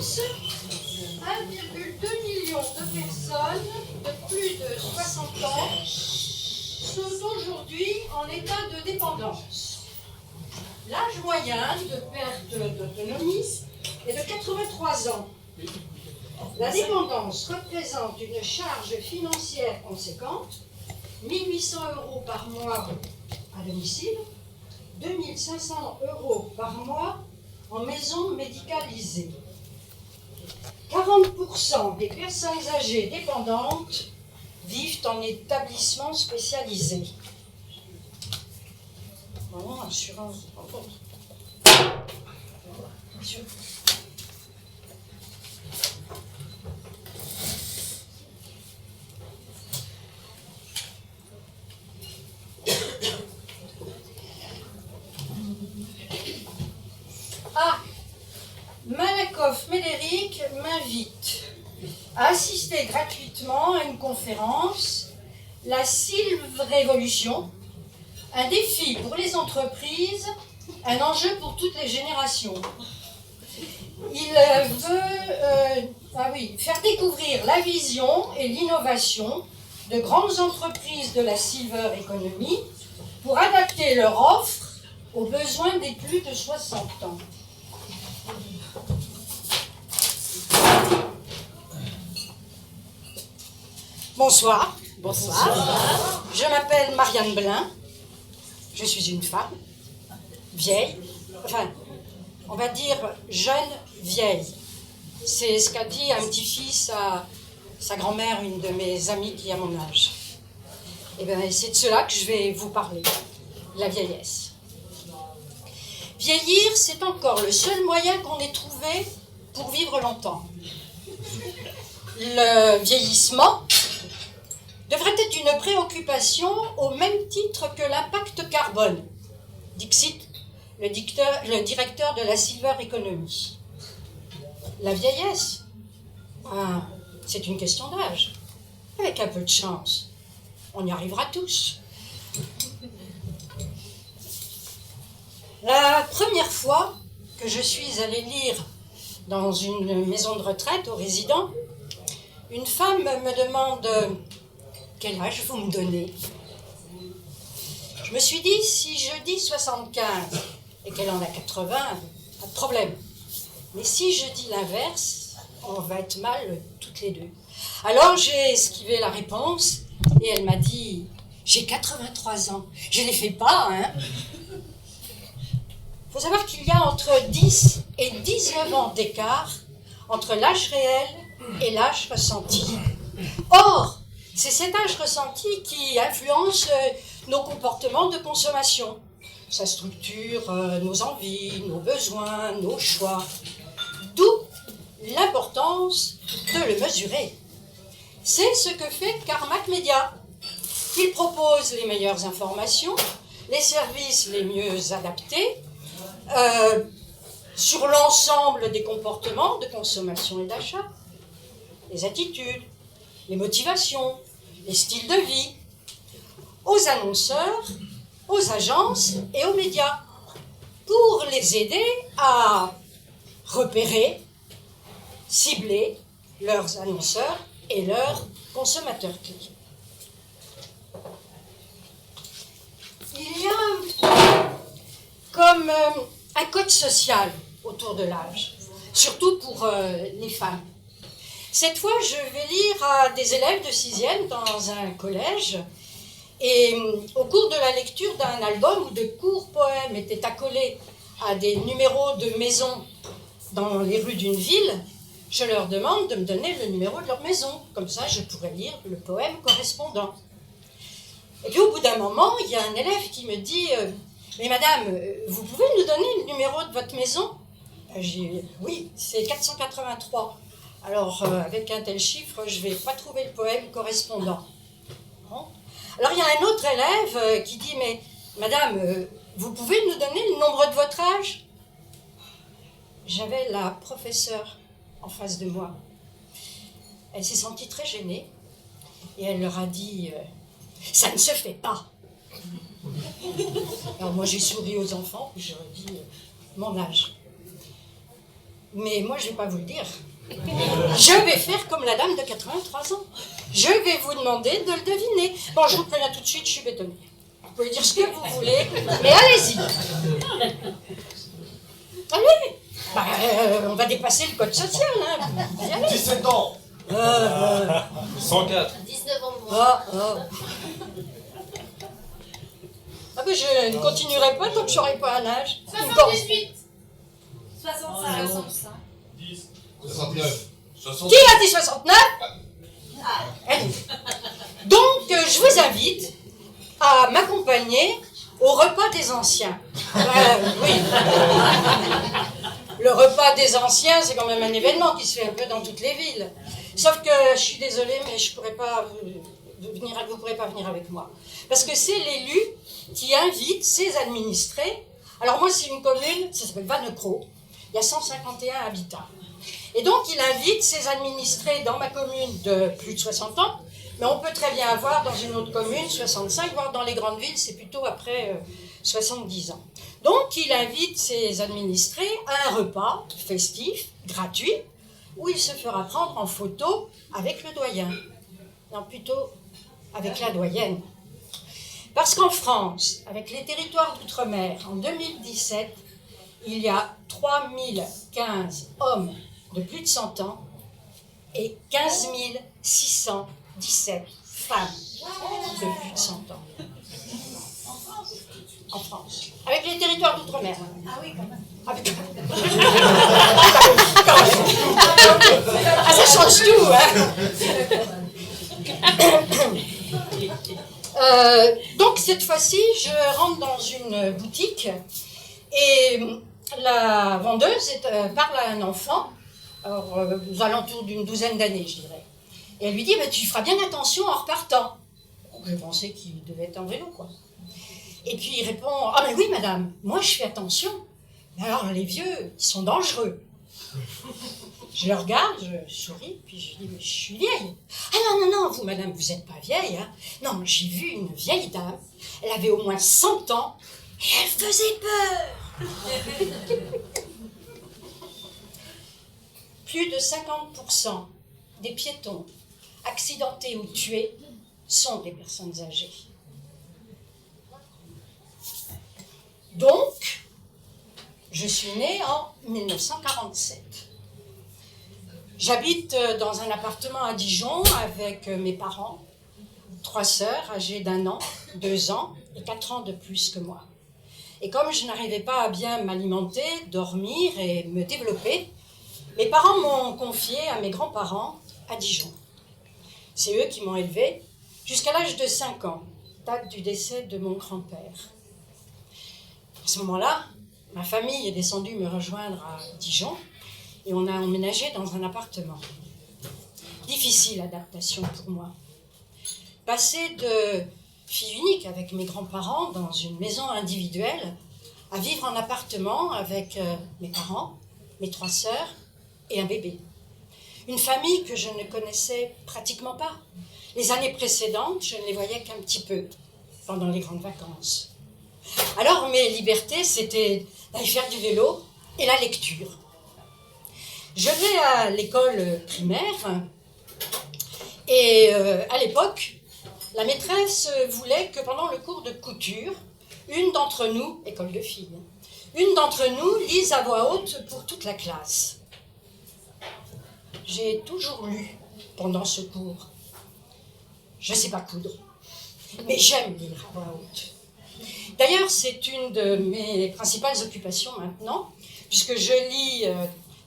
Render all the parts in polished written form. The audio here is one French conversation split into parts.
France, 1,2 million de personnes de plus de 60 ans sont aujourd'hui en état de dépendance. L'âge moyen de perte d'autonomie est de 83 ans. La dépendance représente une charge financière conséquente, 1 800 € par mois à domicile, 2 500 € par mois en maison médicalisée. 40% des personnes âgées dépendantes vivent en établissement spécialisé. Bon, assurance. Ah, Malakoff Médéric m'invite à assister gratuitement à une conférence, La Sylve-Révolution, un défi pour les entreprises, un enjeu pour toutes les générations. Il veut faire découvrir la vision et l'innovation de grandes entreprises de la Silver Economy pour adapter leur offre aux besoins des plus de 60 ans. Bonsoir. Bonsoir. Je m'appelle Marianne Blin. Je suis une femme, vieille, enfin, on va dire jeune vieille. C'est ce qu'a dit un petit-fils à sa grand-mère, une de mes amies qui a mon âge. Et bien, c'est de cela que je vais vous parler, la vieillesse. Vieillir, c'est encore le seul moyen qu'on ait trouvé pour vivre longtemps. Le vieillissement devrait être une préoccupation au même titre que l'impact carbone. Dixit, le directeur de la Silver Economy. La vieillesse, c'est une question d'âge. Avec un peu de chance, on y arrivera tous. La première fois que je suis allée lire dans une maison de retraite aux résidents, une femme me demande « Quel âge vous me donnez ?» Je me suis dit, si je dis 75 et qu'elle en a 80, pas de problème. Mais si je dis l'inverse, on va être mal toutes les deux. Alors j'ai esquivé la réponse et elle m'a dit « J'ai 83 ans. » Je ne les fais pas, hein. Il faut savoir qu'il y a entre 10 et 19 ans d'écart entre l'âge réel et l'âge ressenti. Or, c'est cet âge ressenti qui influence nos comportements de consommation. Ça structure nos envies, nos besoins, nos choix. D'où l'importance de le mesurer. C'est ce que fait Carmack Media. Il propose les meilleures informations, les services les mieux adaptés, sur l'ensemble des comportements de consommation et d'achat, les attitudes, les motivations, les styles de vie, aux annonceurs, aux agences et aux médias, pour les aider à repérer, cibler leurs annonceurs et leurs consommateurs clés. Il y a comme un code social autour de l'âge, surtout pour les femmes. Cette fois, je vais lire à des élèves de 6e dans un collège, et au cours de la lecture d'un album où de courts poèmes étaient accolés à des numéros de maisons dans les rues d'une ville, je leur demande de me donner le numéro de leur maison. Comme ça, je pourrais lire le poème correspondant. Et puis au bout d'un moment, il y a un élève qui me dit « Mais madame, vous pouvez nous donner le numéro de votre maison ?» J'ai dit « Oui, c'est 483. » Alors, avec un tel chiffre, je ne vais pas trouver le poème correspondant. Bon. Alors, il y a un autre élève qui dit « Mais madame, vous pouvez nous donner le nombre de votre âge ?» J'avais la professeure en face de moi. Elle s'est sentie très gênée et elle leur a dit « Ça ne se fait pas !» Alors moi j'ai souri aux enfants, puis je leur ai dit mon âge. Mais moi, je ne vais pas vous le dire. Je vais faire comme la dame de 83 ans. Je vais vous demander de le deviner. Bon, je vous préviens tout de suite, je suis bétonnée. Vous pouvez dire ce que vous voulez, mais allez-y. Allez, bah, on va dépasser le code social. Hein. Vous y allez. 17 ans. 104. 19 ans de moins. Ah ben je ne continuerai pas tant que je n'aurai pas un âge. 78. 65. 65. 10. 69. Qui a dit 69? Elle. Donc, je vous invite à m'accompagner au repas des anciens. Oui. Le repas des anciens, c'est quand même un événement qui se fait un peu dans toutes les villes. Sauf que, je suis désolée, mais je pourrais pas venir, vous ne pourrez pas venir avec moi. Parce que c'est l'élu qui invite ses administrés. Alors moi, c'est une commune, ça s'appelle Vannecroc. Il y a 151 habitants. Et donc, il invite ses administrés dans ma commune de plus de 60 ans, mais on peut très bien avoir dans une autre commune 65, voire dans les grandes villes, c'est plutôt après 70 ans. Donc, il invite ses administrés à un repas festif, gratuit, où il se fera prendre en photo avec le doyen. Non, plutôt avec la doyenne. Parce qu'en France, avec les territoires d'outre-mer, en 2017, il y a 3015 hommes de plus de 100 ans et 15 617 femmes de plus de 100 ans. En France. Avec les territoires d'outre-mer. Ah oui, quand même. Ah, ça change tout, hein. Donc cette fois-ci, je rentre dans une boutique et la vendeuse parle à un enfant, alors, aux alentours d'une douzaine d'années, je dirais. Et elle lui dit, tu feras bien attention en repartant. Je pensais qu'il devait être en vélo, quoi. Et puis il répond, ah mais oui madame, moi je fais attention. Mais alors les vieux, ils sont dangereux. Je le regarde, je souris, puis je dis, mais je suis vieille. Ah non, vous madame, vous n'êtes pas vieille. Hein. Non, j'ai vu une vieille dame, elle avait au moins 100 ans, et elle faisait peur. Plus de 50% des piétons accidentés ou tués sont des personnes âgées. Donc, je suis née en 1947. J'habite dans un appartement à Dijon avec mes parents, 3 sœurs âgées d'1 an, 2 ans et 4 ans de plus que moi. Et comme je n'arrivais pas à bien m'alimenter, dormir et me développer, mes parents m'ont confiée à mes grands-parents à Dijon. C'est eux qui m'ont élevée jusqu'à l'âge de 5 ans, date du décès de mon grand-père. À ce moment-là, ma famille est descendue me rejoindre à Dijon et on a emménagé dans un appartement. Difficile adaptation pour moi. Passer de fille unique avec mes grands-parents dans une maison individuelle à vivre en appartement avec mes parents, mes 3 sœurs et un bébé. Une famille que je ne connaissais pratiquement pas. Les années précédentes, je ne les voyais qu'un petit peu pendant les grandes vacances. Alors mes libertés, c'était d'aller faire du vélo et la lecture. Je vais à l'école primaire et à l'époque, la maîtresse voulait que pendant le cours de couture, une d'entre nous, école de filles, une d'entre nous lise à voix haute pour toute la classe. J'ai toujours lu pendant ce cours. Je ne sais pas coudre, mais j'aime lire à voix haute. D'ailleurs, c'est une de mes principales occupations maintenant, puisque je lis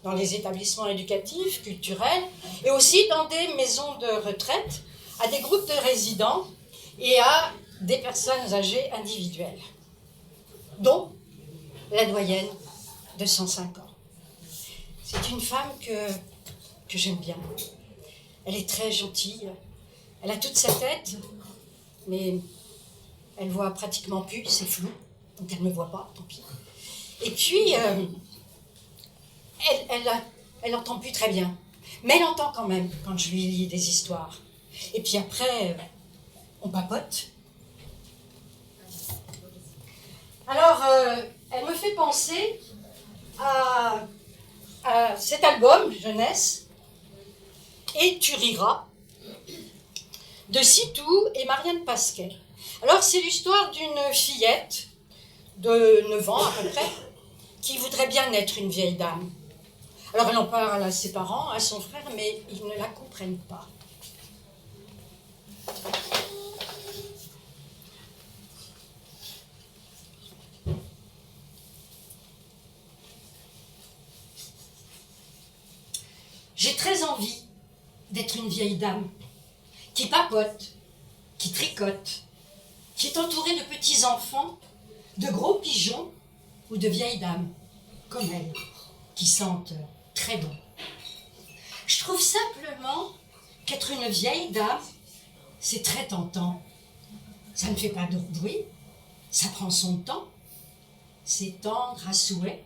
dans les établissements éducatifs, culturels, et aussi dans des maisons de retraite, à des groupes de résidents et à des personnes âgées individuelles, dont la doyenne de 105 ans. C'est une femme que j'aime bien. Elle est très gentille, elle a toute sa tête, mais elle voit pratiquement plus, c'est flou, donc elle ne me voit pas, tant pis. Et puis, elle entend plus très bien, mais elle entend quand même quand je lui lis des histoires. Et puis après, on papote. Alors, elle me fait penser à cet album jeunesse et Tu riras de Sitou et Marianne Pasquet. Alors c'est l'histoire d'une fillette de 9 ans à peu près qui voudrait bien être une vieille dame. Alors elle en parle à ses parents, à son frère, mais ils ne la comprennent pas. J'ai très envie d'être une vieille dame qui papote, qui tricote, qui est entourée de petits-enfants, de gros pigeons ou de vieilles dames, comme elle, qui sentent très bon. Je trouve simplement qu'être une vieille dame, c'est très tentant. Ça ne fait pas de bruit, ça prend son temps, c'est tendre à souhait,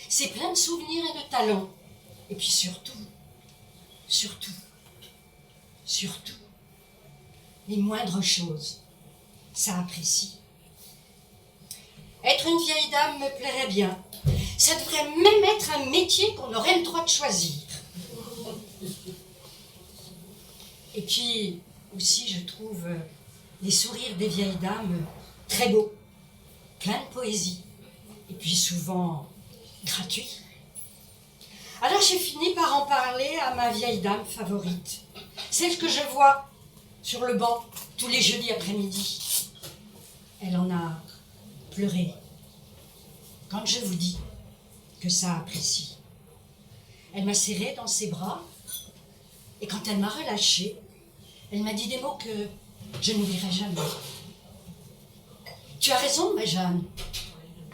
c'est plein de souvenirs et de talents. Et puis surtout, les moindres choses, ça apprécie. Être une vieille dame me plairait bien. Ça devrait même être un métier qu'on aurait le droit de choisir. Et puis, aussi, je trouve les sourires des vieilles dames très beaux, plein de poésie, et puis souvent gratuits. Alors j'ai fini par en parler à ma vieille dame favorite, celle que je vois sur le banc tous les jeudis après-midi. Elle en a pleuré quand je vous dis que ça apprécie. Elle m'a serré dans ses bras et quand elle m'a relâché, elle m'a dit des mots que je n'oublierai jamais. Tu as raison, ma Jeanne,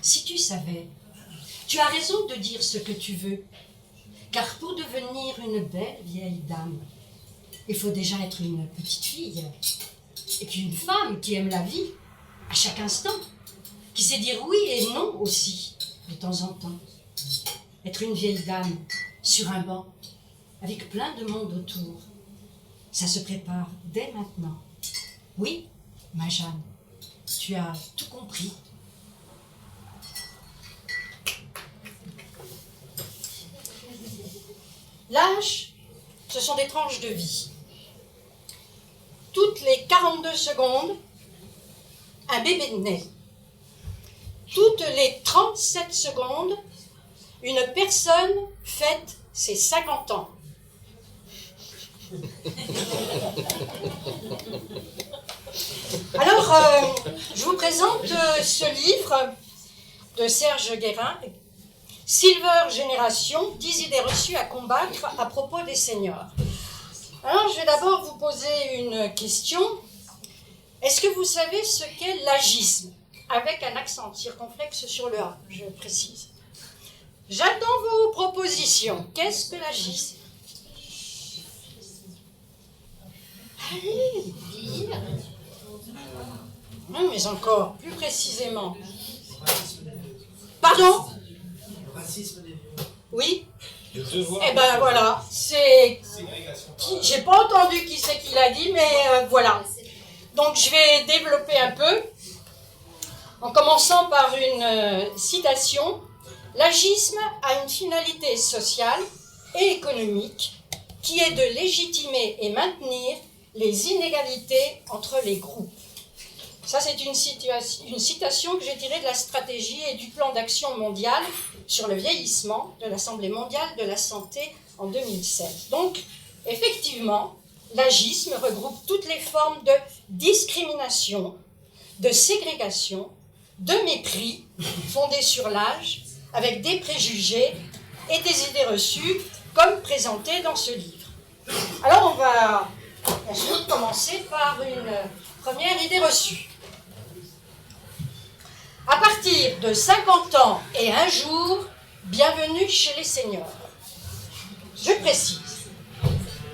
si tu savais. Tu as raison de dire ce que tu veux. Car pour devenir une belle vieille dame, il faut déjà être une petite fille. Et puis une femme qui aime la vie, à chaque instant. Qui sait dire oui et non aussi, de temps en temps. Être une vieille dame sur un banc, avec plein de monde autour. Ça se prépare dès maintenant. Oui, ma Jeanne, tu as tout compris. L'âge, ce sont des tranches de vie. Toutes les 42 secondes, un bébé naît. Toutes les 37 secondes, une personne fête ses 50 ans. Alors, je vous présente ce livre de Serge Guérin, Silver Génération, 10 idées reçues à combattre à propos des seniors. Alors, je vais d'abord vous poser une question. Est-ce que vous savez ce qu'est l'agisme? Avec un accent circonflexe sur le A, je précise. J'attends vos propositions. Qu'est-ce que l'agisme? Allez, dire. Non, mais encore, plus précisément. Pardon? Oui? Eh ben voilà, c'est... J'ai pas entendu qui c'est qui l'a dit, mais voilà. Donc je vais développer un peu, en commençant par une citation. L'agisme a une finalité sociale et économique qui est de légitimer et maintenir les inégalités entre les groupes. Ça, c'est une citation que j'ai tirée de la stratégie et du plan d'action mondial sur le vieillissement de l'Assemblée mondiale de la santé en 2016. Donc, effectivement, l'agisme regroupe toutes les formes de discrimination, de ségrégation, de mépris fondés sur l'âge, avec des préjugés et des idées reçues, comme présentées dans ce livre. Alors, on va ensuite commencer par une première idée reçue. À partir de 50 ans et un jour, bienvenue chez les seniors. Je précise,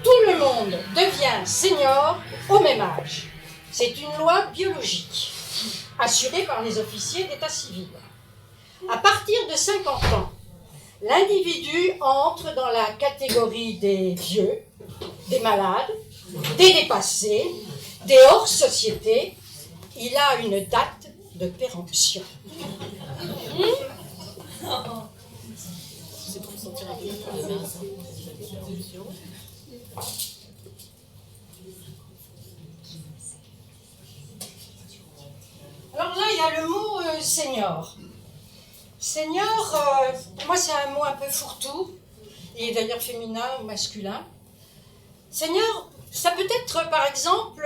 tout le monde devient senior au même âge. C'est une loi biologique, assurée par les officiers d'état civil. À partir de 50 ans, l'individu entre dans la catégorie des vieux, des malades, des dépassés, des hors-société. Il a une date de péremption. Alors là, il y a le mot senior. Senior, pour moi, c'est un mot un peu fourre-tout. Il est d'ailleurs féminin ou masculin. Senior, ça peut être par exemple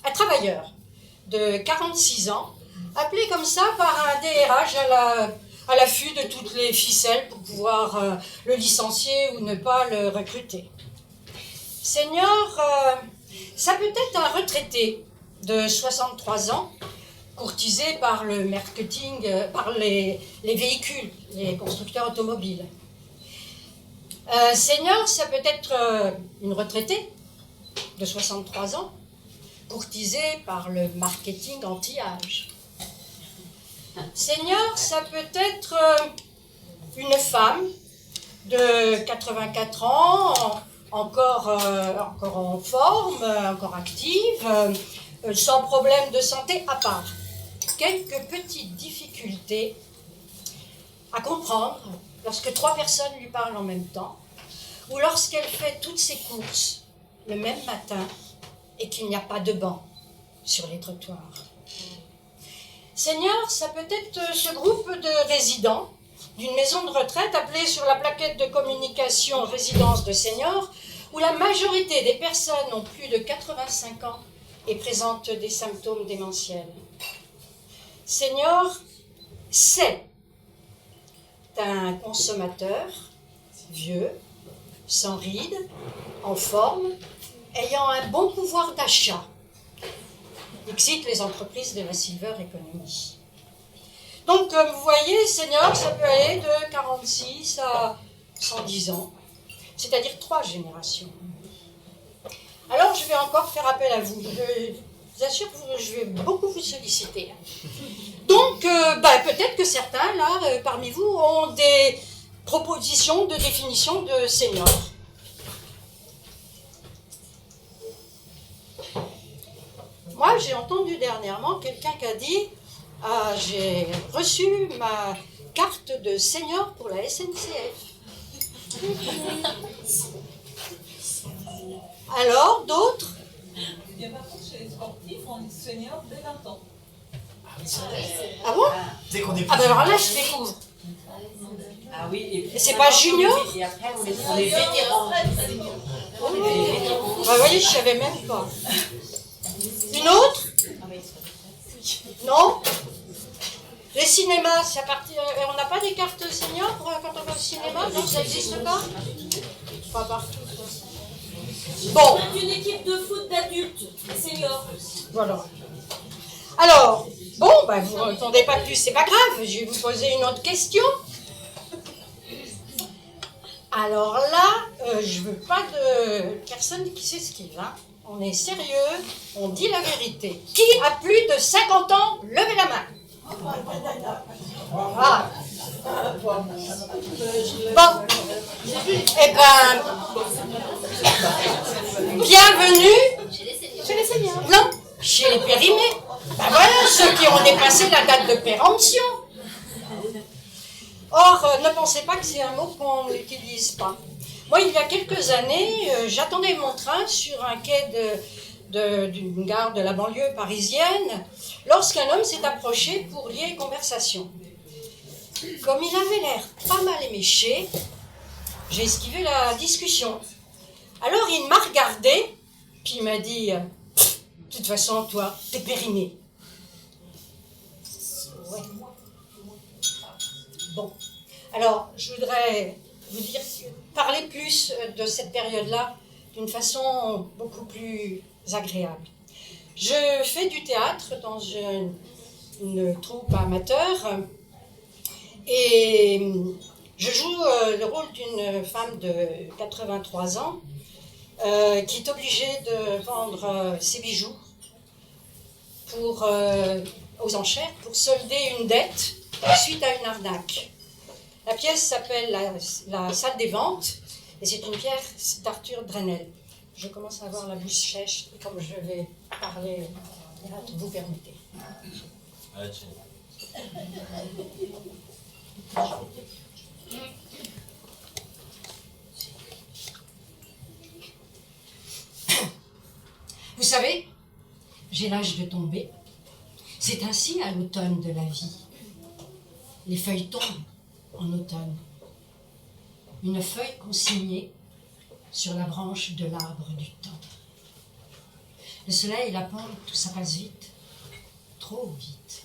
un travailleur de 46 ans, appelé comme ça par un DRH à l'affût de toutes les ficelles pour pouvoir le licencier ou ne pas le recruter. Senior, ça peut être un retraité de 63 ans, courtisé par le marketing, par les véhicules, les constructeurs automobiles. Senior, ça peut être une retraitée de 63 ans, courtisée par le marketing anti-âge. Senior, ça peut être une femme de 84 ans, encore en forme, encore active, sans problème de santé à part. Quelques petites difficultés à comprendre lorsque 3 personnes lui parlent en même temps, ou lorsqu'elle fait toutes ses courses le même matin et qu'il n'y a pas de banc sur les trottoirs. Senior, ça peut être ce groupe de résidents d'une maison de retraite appelée sur la plaquette de communication résidence de seniors, où la majorité des personnes ont plus de 85 ans et présentent des symptômes démentiels. Senior, c'est un consommateur vieux, sans rides, en forme, ayant un bon pouvoir d'achat. Exit les entreprises de la Silver Economy. Donc, comme vous voyez, senior, ça peut aller de 46 à 110 ans, c'est-à-dire 3 générations. Alors, je vais encore faire appel à vous. Je vous assure que je vais beaucoup vous solliciter. Donc, peut-être que certains, là, parmi vous, ont des propositions de définition de senior. Moi, j'ai entendu dernièrement quelqu'un qui a dit « j'ai reçu ma carte de senior pour la SNCF. » Alors, d'autres? Eh bien, par contre, chez les sportifs, on dit senior dès 20 ans. Ah bon? Dès qu'on est Ah ben alors là, je découvre. Ah oui, et puis C'est pas junior? Et après, on est vétérans. Vous voyez, je ne savais même pas. Une autre? Non? Les cinémas, c'est à partir. On n'a pas des cartes seniors quand on va au cinéma? Non, ça n'existe pas? Pas partout. Bon. Une équipe de foot d'adultes, seniors. Voilà. Alors, bon, vous ne répondez pas plus, c'est pas grave, je vais vous poser une autre question. Alors là, je veux pas de personne qui s'esquive, hein. On est sérieux, on dit la vérité. Qui a plus de 50 ans? Levez la main. Ah. Bon, eh ben, bienvenue chez les seniors. Non, chez les périmés. Ben voilà, ceux qui ont dépassé la date de péremption. Or, ne pensez pas que c'est un mot qu'on n'utilise pas. Moi, il y a quelques années, j'attendais mon train sur un quai d'une gare de la banlieue parisienne, lorsqu'un homme s'est approché pour lier conversation. Comme il avait l'air pas mal éméché, j'ai esquivé la discussion. Alors il m'a regardé, puis il m'a dit « De toute façon, toi, t'es périmé. » Ouais. Bon. Alors, je voudrais vous dire, parler plus de cette période-là d'une façon beaucoup plus agréable. Je fais du théâtre dans une troupe amateur et je joue le rôle d'une femme de 83 ans qui est obligée de vendre ses bijoux aux enchères pour solder une dette suite à une arnaque. La pièce s'appelle la salle des ventes et c'est une pièce d'Arthur Drenel. Je commence à avoir la bouche sèche comme je vais parler, vous permettez. savez, j'ai l'âge de tomber. C'est ainsi à l'automne de la vie. Les feuilles tombent en automne. Une feuille consignée sur la branche de l'arbre du temps. Le soleil, la pompe, tout ça passe vite, trop vite.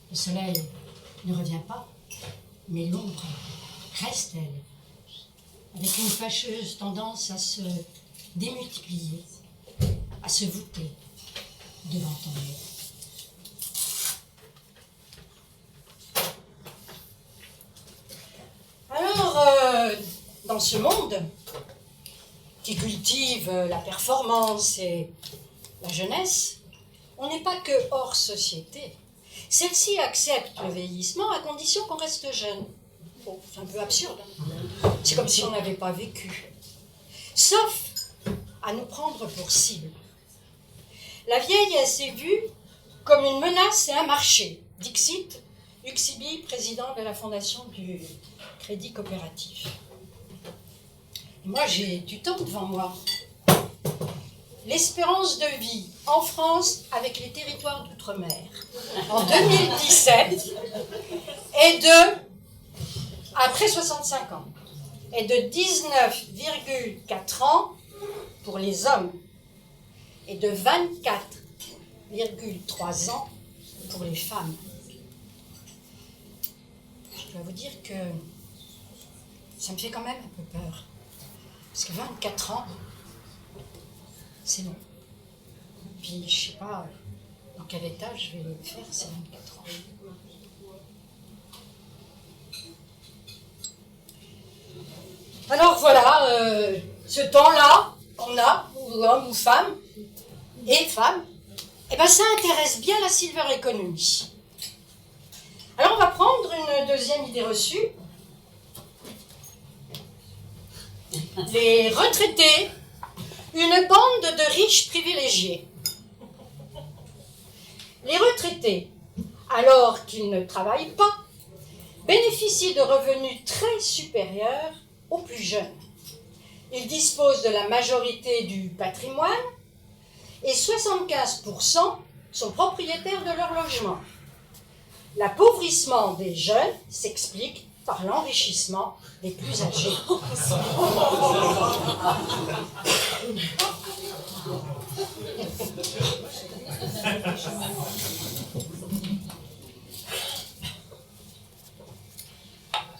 Le soleil ne revient pas, mais l'ombre reste, elle, avec une fâcheuse tendance à se démultiplier, à se voûter devant ton nez. Alors, dans ce monde qui cultive la performance et la jeunesse, on n'est pas que hors société. Celle-ci accepte le vieillissement à condition qu'on reste jeune. Bon, c'est un peu absurde, hein. C'est comme si on n'avait pas vécu. Sauf à nous prendre pour cible. La vieille, elle s'est vue comme une menace et un marché. Dixit Uxibi, président de la fondation du Crédit Coopératif. Et moi, j'ai du temps devant moi. L'espérance de vie en France avec les territoires d'outre-mer en 2017 est de, après 65 ans, est de 19,4 ans pour les hommes et de 24,3 ans pour les femmes. Je dois vous dire que ça me fait quand même un peu peur. Parce que 24 ans, c'est long. Puis je sais pas dans quel état je vais le faire ces 24 ans. Alors voilà, ce temps-là, on a, ou homme ou femme, et femme, et ben ça intéresse bien la silver economy. Alors on va prendre une deuxième idée reçue. Les retraités, une bande de riches privilégiés. Les retraités, alors qu'ils ne travaillent pas, bénéficient de revenus très supérieurs aux plus jeunes. Ils disposent de la majorité du patrimoine et 75% sont propriétaires de leur logement. L'appauvrissement des jeunes s'explique par l'enrichissement des plus âgés.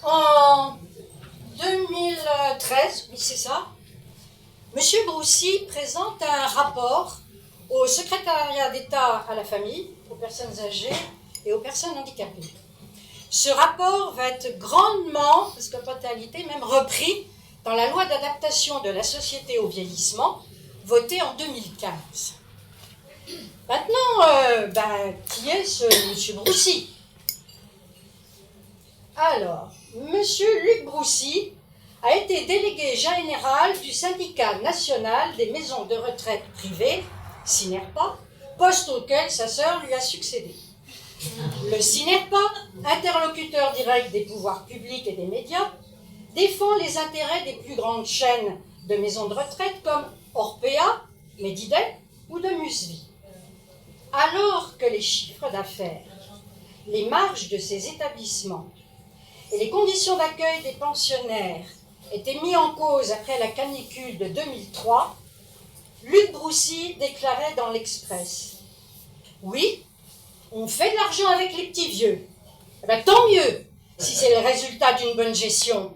En 2013, oui c'est ça, M. Broussy présente un rapport au secrétariat d'État à la famille, aux personnes âgées et aux personnes handicapées. Ce rapport va être grandement, parce qu'en totalité, même repris dans la loi d'adaptation de la société au vieillissement, votée en 2015. Maintenant, qui est ce M. Broussy? Alors, M. Luc Broussy a été délégué général du syndicat national des maisons de retraite privées, SINERPA, poste auquel sa sœur lui a succédé. Le SINERPA, interlocuteur direct des pouvoirs publics et des médias, défend les intérêts des plus grandes chaînes de maisons de retraite comme Orpea, Mediday ou de Musevie. Alors que les chiffres d'affaires, les marges de ces établissements et les conditions d'accueil des pensionnaires étaient mis en cause après la canicule de 2003, Luc Broussy déclarait dans l'Express « Oui, on fait de l'argent avec les petits vieux. Eh bien, tant mieux si c'est le résultat d'une bonne gestion. »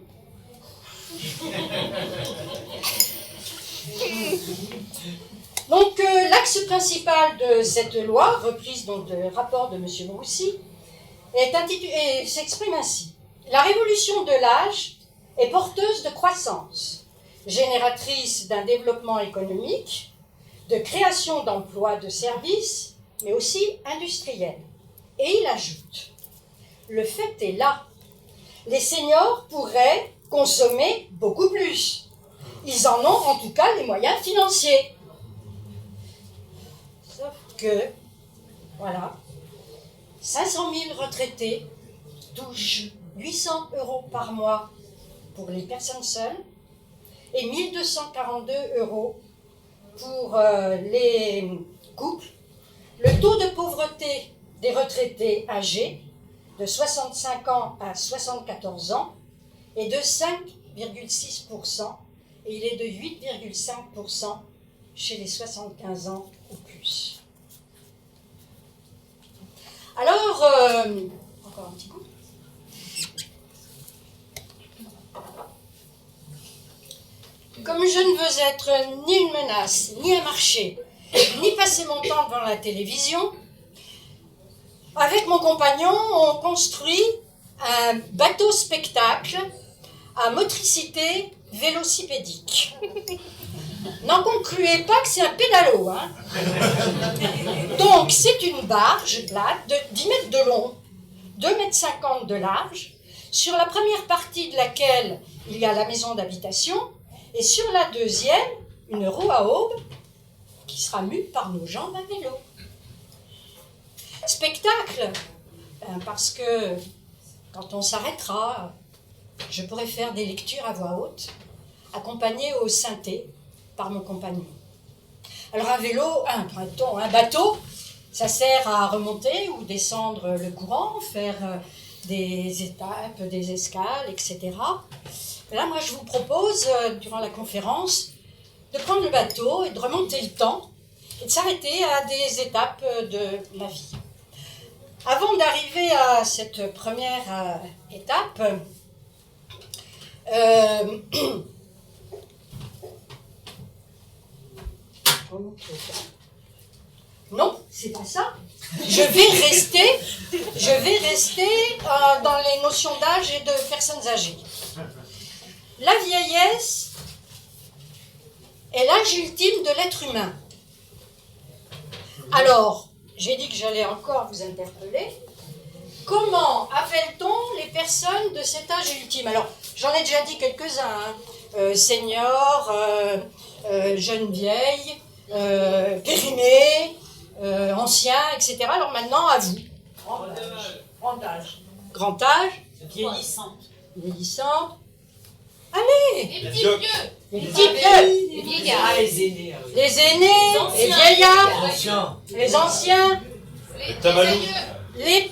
Donc, l'axe principal de cette loi, reprise donc du rapport de M. Broussy, s'exprime ainsi. La révolution de l'âge est porteuse de croissance, génératrice d'un développement économique, de création d'emplois de services, mais aussi industriels. Et il ajoute, le fait est là, les seniors pourraient consommer beaucoup plus. Ils en ont en tout cas les moyens financiers. Sauf que, voilà, 500 000 retraités touchent 800 € par mois pour les personnes seules et 1242 € pour les couples, le taux de pauvreté des retraités âgés de 65 ans à 74 ans est de 5,6% et il est de 8,5% chez les 75 ans ou plus. Alors, encore un petit coup. Comme je ne veux être ni une menace, ni un marché, ni passer mon temps devant la télévision, avec mon compagnon, on construit un bateau spectacle à motricité vélocipédique. N'en concluez pas que c'est un pédalo, hein. Donc, c'est une barge plate de 10 mètres de long, 2,50 m de large, sur la première partie de laquelle il y a la maison d'habitation, et sur la deuxième, une roue à aubes qui sera mue par nos jambes à vélo. Spectacle, parce que quand on s'arrêtera, je pourrai faire des lectures à voix haute, accompagnées au synthé par mon compagnon. Alors un vélo, un bateau, ça sert à remonter ou descendre le courant, faire des étapes, des escales, etc. Et là, moi, je vous propose, durant la conférence, de prendre le bateau et de remonter le temps et de s'arrêter à des étapes de ma vie. Avant d'arriver à cette première étape, non, c'est pas ça. Je vais rester dans les notions d'âge et de personnes âgées. La vieillesse est l'âge ultime de l'être humain. Alors, j'ai dit que j'allais encore vous interpeller. Comment appelle-t-on les personnes de cet âge ultime? Alors, j'en ai déjà dit quelques-uns, hein. Seniors, jeunes vieilles, périmés, anciens, etc. Alors maintenant, à vous. Grand âge. Grand âge. Vieillissante. Vieillissante. Allez. Les petits vieux. Les petits vieux. Les vieillards. Ah, les aînés. Les aînés, les vieillards, Ancien. les anciens, Les tamalous. aïeux. les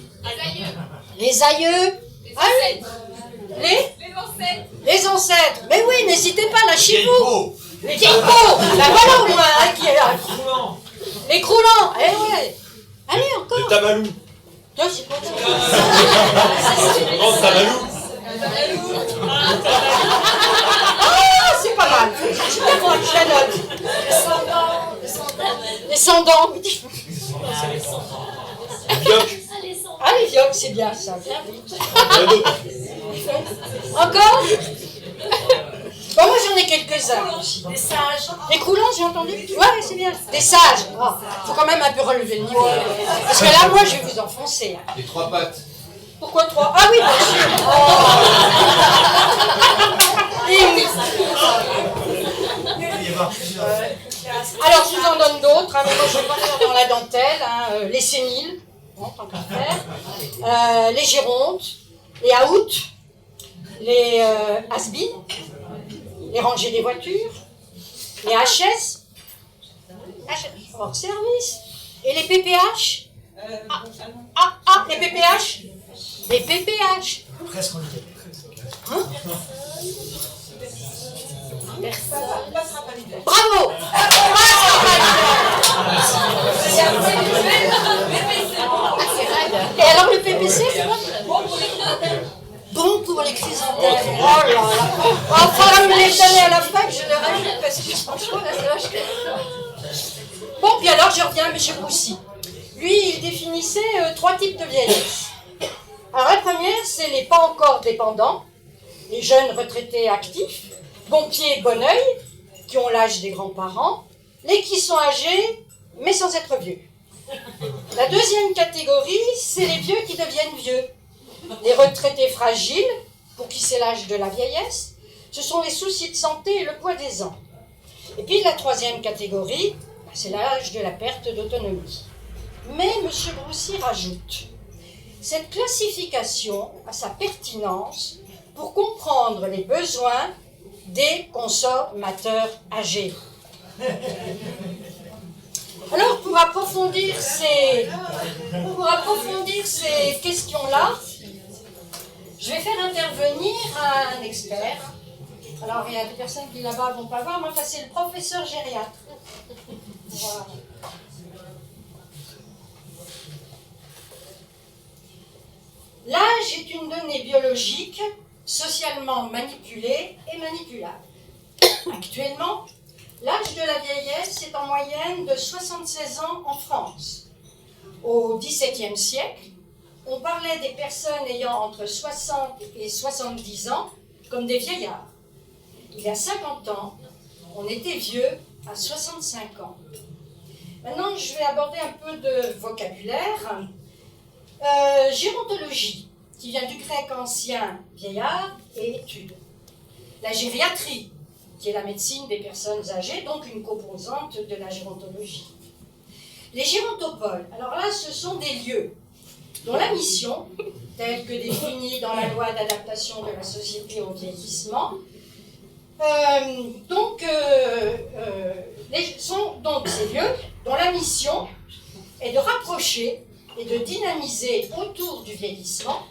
Les aïeux. aïeux, Les ancêtres. les Les ancêtres. les ancêtres. Mais oui, n'hésitez pas, lâchez-vous. Peau. Les vieilles peaux. Ben voilà au moins hein, qui est là. Les croulants. Eh ouais. Allez, Les encore. tamalous. Tiens, c'est pas ça. Grand tamalou. Ah, c'est pas mal. Je la note. Descendants. Vioc. Ah, les viols, c'est bien ça. Bien vite. Il y en a d'autres. Encore. Bon, moi j'en ai quelques-uns. Des sages. Des croulants, j'ai entendu. Ouais, c'est bien. Des sages. Oh, faut quand même un peu relever le niveau. Parce que là, moi, je vais vous enfoncer. Hein. Les trois pattes. Pourquoi trois? Ah oui, bien sûr. Oh. Et oui. Alors, je vous en donne d'autres. Hein, mais moi, je vais partir dans la dentelle. Hein, les séniles, bon, tant qu'à faire. Les gérontes, les aoûts, les has-been, les rangées des voitures, les HS, hors service, et les PPH. Les PPH. Les PPH. Presque handicapé. Hein? Bravo. Et alors le PPC, c'est quoi? Bon pour les chrysanthèmes. Oh là là. Enfin, me les donner à la fin, que je le rajoute parce que franchement, là, c'est vache. Bon, puis alors, je reviens à M. Broussy. Lui, il définissait 3 types de vieillesse. Alors, la première, c'est les pas encore dépendants, les jeunes retraités actifs, bon pied, bon oeil, qui ont l'âge des grands-parents, les qui sont âgés, mais sans être vieux. La deuxième catégorie, c'est les vieux qui deviennent vieux. Les retraités fragiles, pour qui c'est l'âge de la vieillesse, ce sont les soucis de santé et le poids des ans. Et puis la troisième catégorie, c'est l'âge de la perte d'autonomie. Mais M. Broussy rajoute, cette classification a sa pertinence pour comprendre les besoins des consommateurs âgés. Alors, pour approfondir ces questions-là, je vais faire intervenir un expert. Alors, il y a des personnes qui là-bas ne vont pas voir, mais enfin, c'est le professeur gériatre. Voilà. L'âge est une donnée biologique, socialement manipulée et manipulable. Actuellement, l'âge de la vieillesse est en moyenne de 76 ans en France. Au XVIIe siècle, on parlait des personnes ayant entre 60 et 70 ans comme des vieillards. Il y a 50 ans, on était vieux à 65 ans. Maintenant, je vais aborder un peu de vocabulaire. Gérontologie, qui vient du grec ancien vieillard et étude. La gériatrie, qui est la médecine des personnes âgées, donc une composante de la gérontologie. Les gérontopoles, alors là, ce sont des lieux dont la mission, telle que définie dans la loi d'adaptation de la société au vieillissement, sont donc ces lieux dont la mission est de rapprocher et de dynamiser autour du vieillissement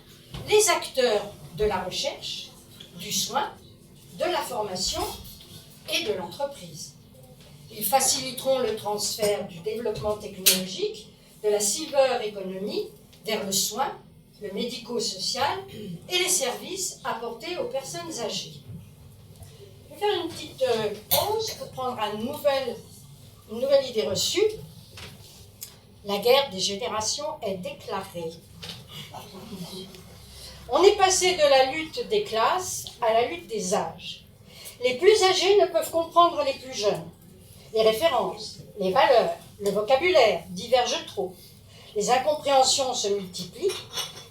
les acteurs de la recherche, du soin, de la formation et de l'entreprise. Ils faciliteront le transfert du développement technologique, de la silver economy vers le soin, le médico-social et les services apportés aux personnes âgées. Je vais faire une petite pause pour prendre une nouvelle idée reçue. La guerre des générations est déclarée. On est passé de la lutte des classes à la lutte des âges. Les plus âgés ne peuvent comprendre les plus jeunes. Les références, les valeurs, le vocabulaire divergent trop. Les incompréhensions se multiplient,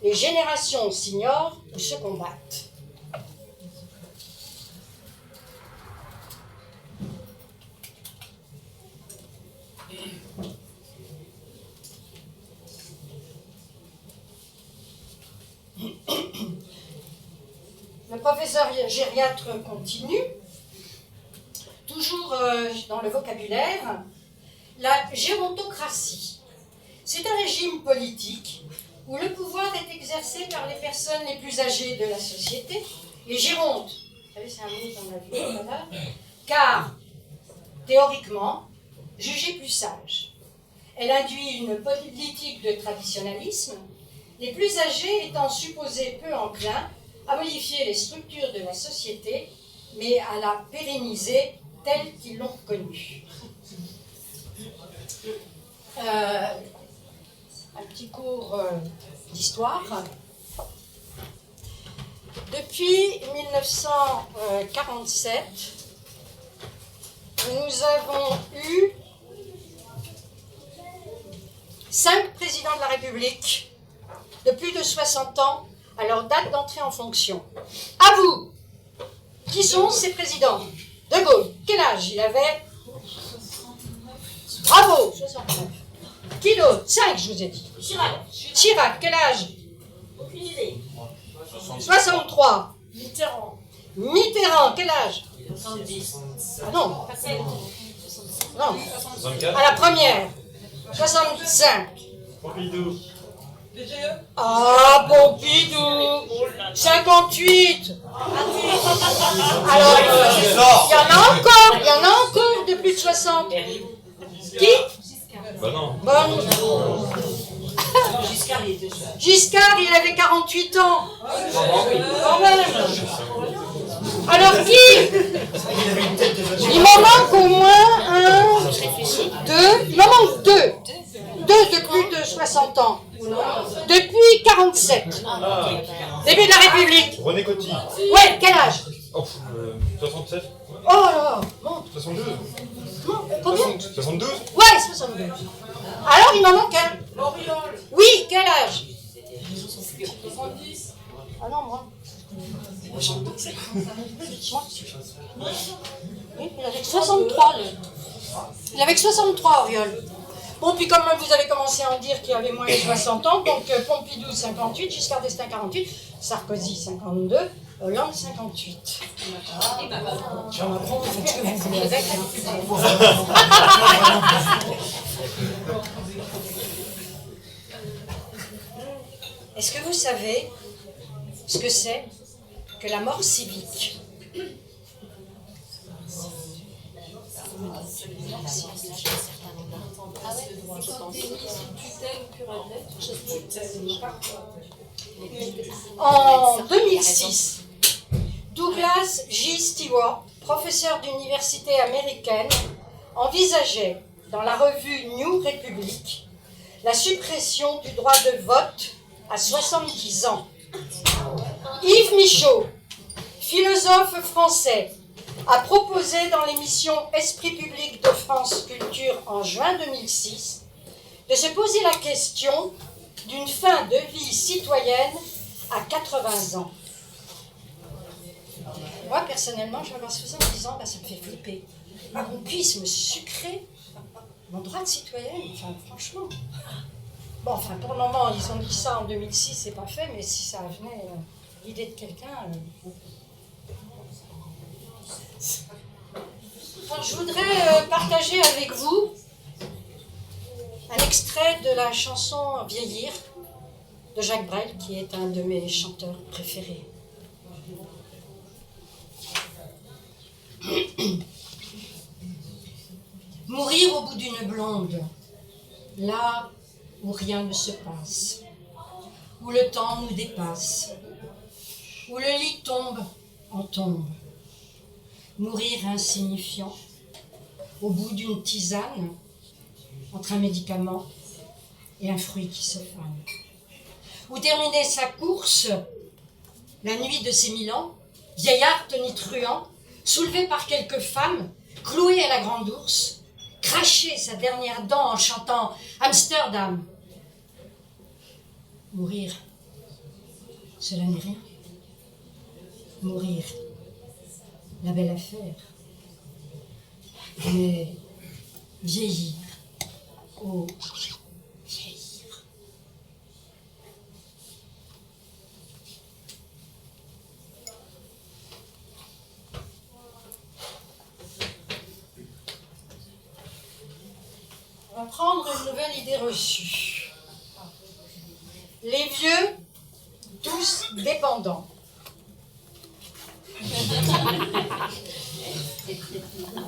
les générations s'ignorent ou se combattent. Le professeur gériatre continue, toujours dans le vocabulaire, la gérontocratie. C'est un régime politique où le pouvoir est exercé par les personnes les plus âgées de la société, les gérontes. Vous savez, c'est un mot qu'on a vu tout à l'heure, car, théoriquement, jugées plus sages. Elle induit une politique de traditionnalisme, les plus âgés étant supposés peu enclins à modifier les structures de la société, mais à la pérenniser telle qu'ils l'ont connue. Un petit cours d'histoire. Depuis 1947, nous avons eu 5 présidents de la République de plus de 60 ans à leur date d'entrée en fonction. À vous, qui sont ces présidents? De Gaulle, quel âge il avait? Bravo, 69. Qui d'autre? 5, je vous ai dit. Chirac, quel âge? Aucune idée. 63. Mitterrand, quel âge? 70. Ah non. Non. 64. À la première. 65. Pompidou. Ah, Pompidou. 58. Alors, il y en a encore de plus de 60. Qui? Bah non. Bonne. Giscard, il avait 48 ans. Quand même. Alors qui? Il m'en manque au moins 1, 2. Il m'en manque 2. 2 de plus de 60 ans. Depuis 47. Début de la République. René Coty. Ouais, quel âge? 67. Oh là, monte. 62. Combien? 72. Ouais, 62. Alors, il m'en manque un. Oui, quel âge? 70. Ah non, moi. Oui, il avait 63, lui. Il avait 63, Auriol. Bon, puis comme vous avez commencé à en dire qu'il avait moins de 60 ans, donc Pompidou 58, Giscard d'Estaing 48, Sarkozy 52, Hollande 58. Et bah, Jean-Macron, vous faites ce que vous voulez avec. Est-ce que vous savez ce que c'est que la mort civique? En 2006, Douglas J. Stewart, professeur d'université américaine, envisageait dans la revue New Republic la suppression du droit de vote à 70 ans. Yves Michaud, philosophe français, a proposé dans l'émission Esprit public de France Culture en juin 2006 de se poser la question d'une fin de vie citoyenne à 80 ans. Moi, personnellement, je vais avoir 70 ans, ça me fait flipper. On puisse me sucrer mon droit de citoyenne, enfin, franchement. Bon, enfin, pour le moment, ils ont dit ça en 2006, c'est pas fait, mais si ça venait, l'idée de quelqu'un... Alors, je voudrais partager avec vous un extrait de la chanson Vieillir de Jacques Brel, qui est un de mes chanteurs préférés. Mourir au bout d'une blonde, là où rien ne se passe, où le temps nous dépasse, où le lit tombe en tombe. Mourir insignifiant, au bout d'une tisane, entre un médicament et un fruit qui se fane. Ou terminer sa course, la nuit de ses 1000 ans, vieillard tonitruant, soulevé par quelques femmes, cloué à la grande ours, cracher sa dernière dent en chantant Amsterdam. Mourir, cela n'est rien. Mourir, la belle affaire. Mais vieillir, oh, vieillir. On va prendre une nouvelle idée reçue. Les vieux, tous dépendants.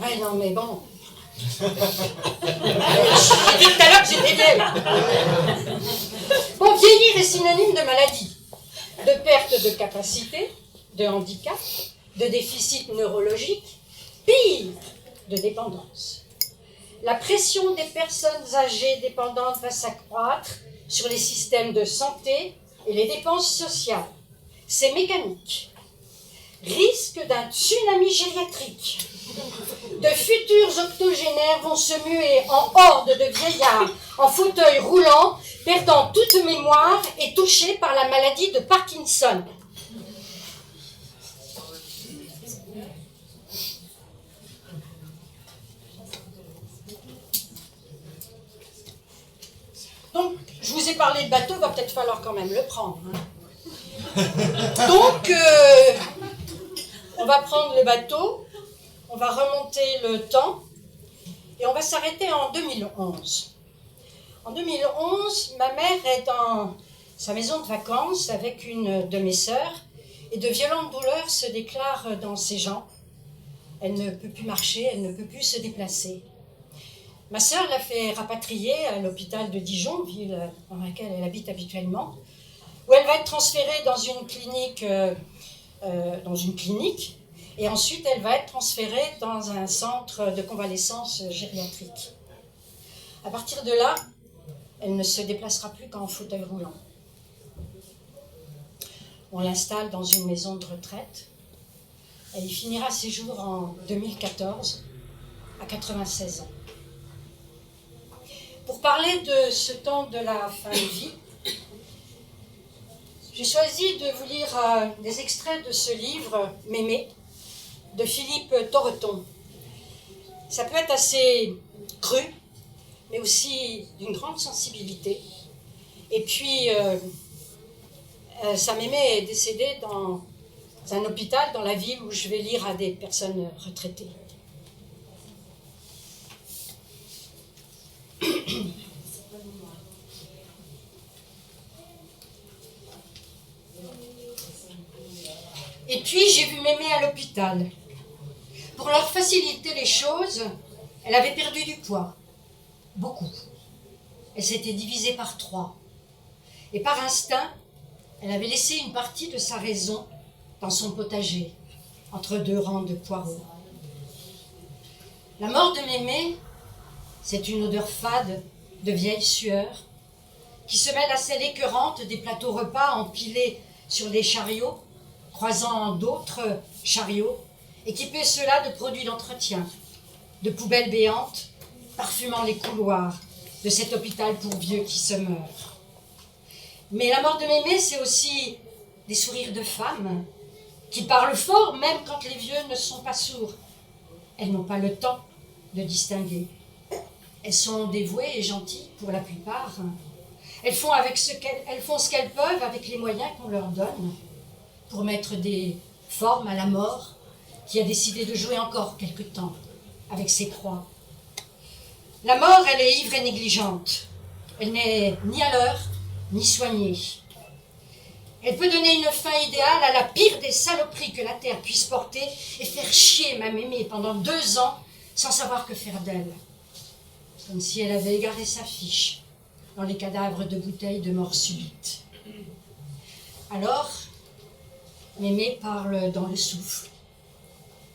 Ouais, non, mais bon. J'ai dit tout à l'heure que j'étais vieille. Bon, vieillir est synonyme de maladie, de perte de capacité, de handicap, de déficit neurologique, pire, de dépendance. La pression des personnes âgées dépendantes va s'accroître sur les systèmes de santé et les dépenses sociales. C'est mécanique. Risque d'un tsunami gériatrique. De futurs octogénaires vont se muer en hordes de vieillards en fauteuil roulant, perdant toute mémoire et touchés par la maladie de Parkinson. Donc, je vous ai parlé de bateau, va peut-être falloir quand même le prendre. Donc, on va prendre le bateau, on va remonter le temps et on va s'arrêter en 2011. En 2011, ma mère est dans sa maison de vacances avec une de mes sœurs et de violentes douleurs se déclarent dans ses jambes. Elle ne peut plus marcher, elle ne peut plus se déplacer. Ma sœur l'a fait rapatrier à l'hôpital de Dijon, ville dans laquelle elle habite habituellement, où elle va être transférée dans une clinique, et ensuite elle va être transférée dans un centre de convalescence gériatrique. À partir de là, elle ne se déplacera plus qu'en fauteuil roulant. On l'installe dans une maison de retraite. Elle y finira ses jours en 2014, à 96 ans. Pour parler de ce temps de la fin de vie, j'ai choisi de vous lire des extraits de ce livre, Mémé, de Philippe Torreton. Ça peut être assez cru, mais aussi d'une grande sensibilité. Et puis, sa Mémé est décédée dans un hôpital dans la ville où je vais lire à des personnes retraitées. Et puis j'ai vu Mémé à l'hôpital. Pour leur faciliter les choses, elle avait perdu du poids. Beaucoup. Elle s'était divisée par 3. Et par instinct, elle avait laissé une partie de sa raison dans son potager, entre 2 rangs de poireaux. La mort de Mémé, c'est une odeur fade de vieille sueur qui se mêle à celle écœurante des plateaux repas empilés sur des chariots, croisant d'autres chariots, équipés ceux-là de produits d'entretien, de poubelles béantes, parfumant les couloirs de cet hôpital pour vieux qui se meurent. Mais la mort de Mémé, c'est aussi des sourires de femmes qui parlent fort, même quand les vieux ne sont pas sourds. Elles n'ont pas le temps de distinguer. Elles sont dévouées et gentilles pour la plupart. Elles font ce qu'elles peuvent avec les moyens qu'on leur donne pour mettre des formes à la mort qui a décidé de jouer encore quelque temps avec ses croix. La mort, elle est ivre et négligente. Elle n'est ni à l'heure, ni soignée. Elle peut donner une fin idéale à la pire des saloperies que la terre puisse porter et faire chier ma Mémé pendant 2 ans sans savoir que faire d'elle. Comme si elle avait égaré sa fiche dans les cadavres de bouteilles de mort subite. Alors, Mémé parle dans le souffle.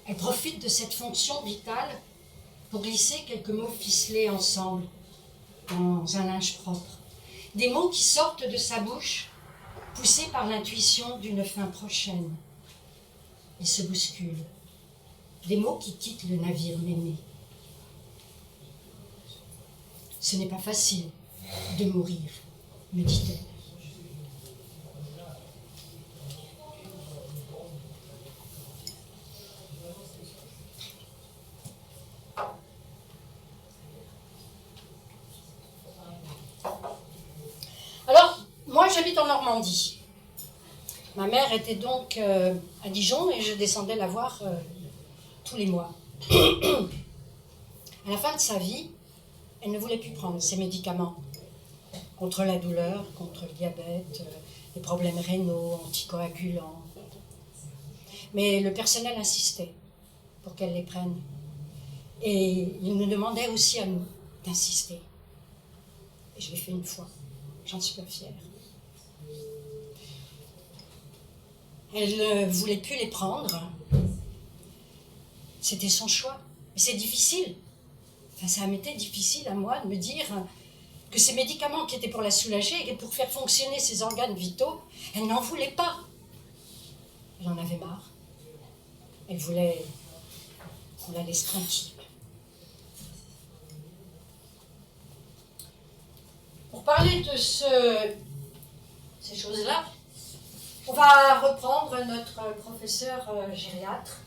Elle profite de cette fonction vitale pour glisser quelques mots ficelés ensemble dans un linge propre. Des mots qui sortent de sa bouche, poussés par l'intuition d'une fin prochaine. Ils se bousculent. Des mots qui quittent le navire Mémé. Ce n'est pas facile de mourir, me dit-elle. Alors, moi j'habite en Normandie. Ma mère était donc à Dijon et je descendais la voir tous les mois. À la fin de sa vie, elle ne voulait plus prendre ses médicaments contre la douleur, contre le diabète, les problèmes rénaux, anticoagulants. Mais le personnel insistait pour qu'elle les prenne. Et il nous demandait aussi à nous d'insister. Et je l'ai fait une fois. J'en suis pas fière. Elle ne voulait plus les prendre. C'était son choix. Mais c'est difficile. Enfin, ça m'était difficile à moi de me dire que ces médicaments qui étaient pour la soulager et pour faire fonctionner ses organes vitaux, elle n'en voulait pas. Elle en avait marre. Elle voulait qu'on la laisse tranquille. Pour parler de ces choses-là, on va reprendre notre professeur gériatre.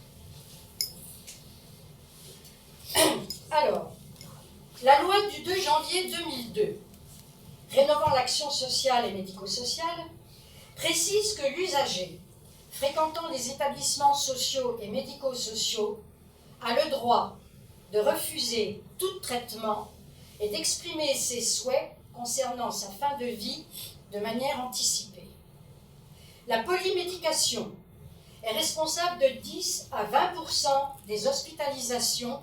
Alors, la loi du 2 janvier 2002, rénovant l'action sociale et médico-sociale, précise que l'usager fréquentant les établissements sociaux et médico-sociaux a le droit de refuser tout traitement et d'exprimer ses souhaits concernant sa fin de vie de manière anticipée. La polymédication est responsable de 10 à 20% des hospitalisations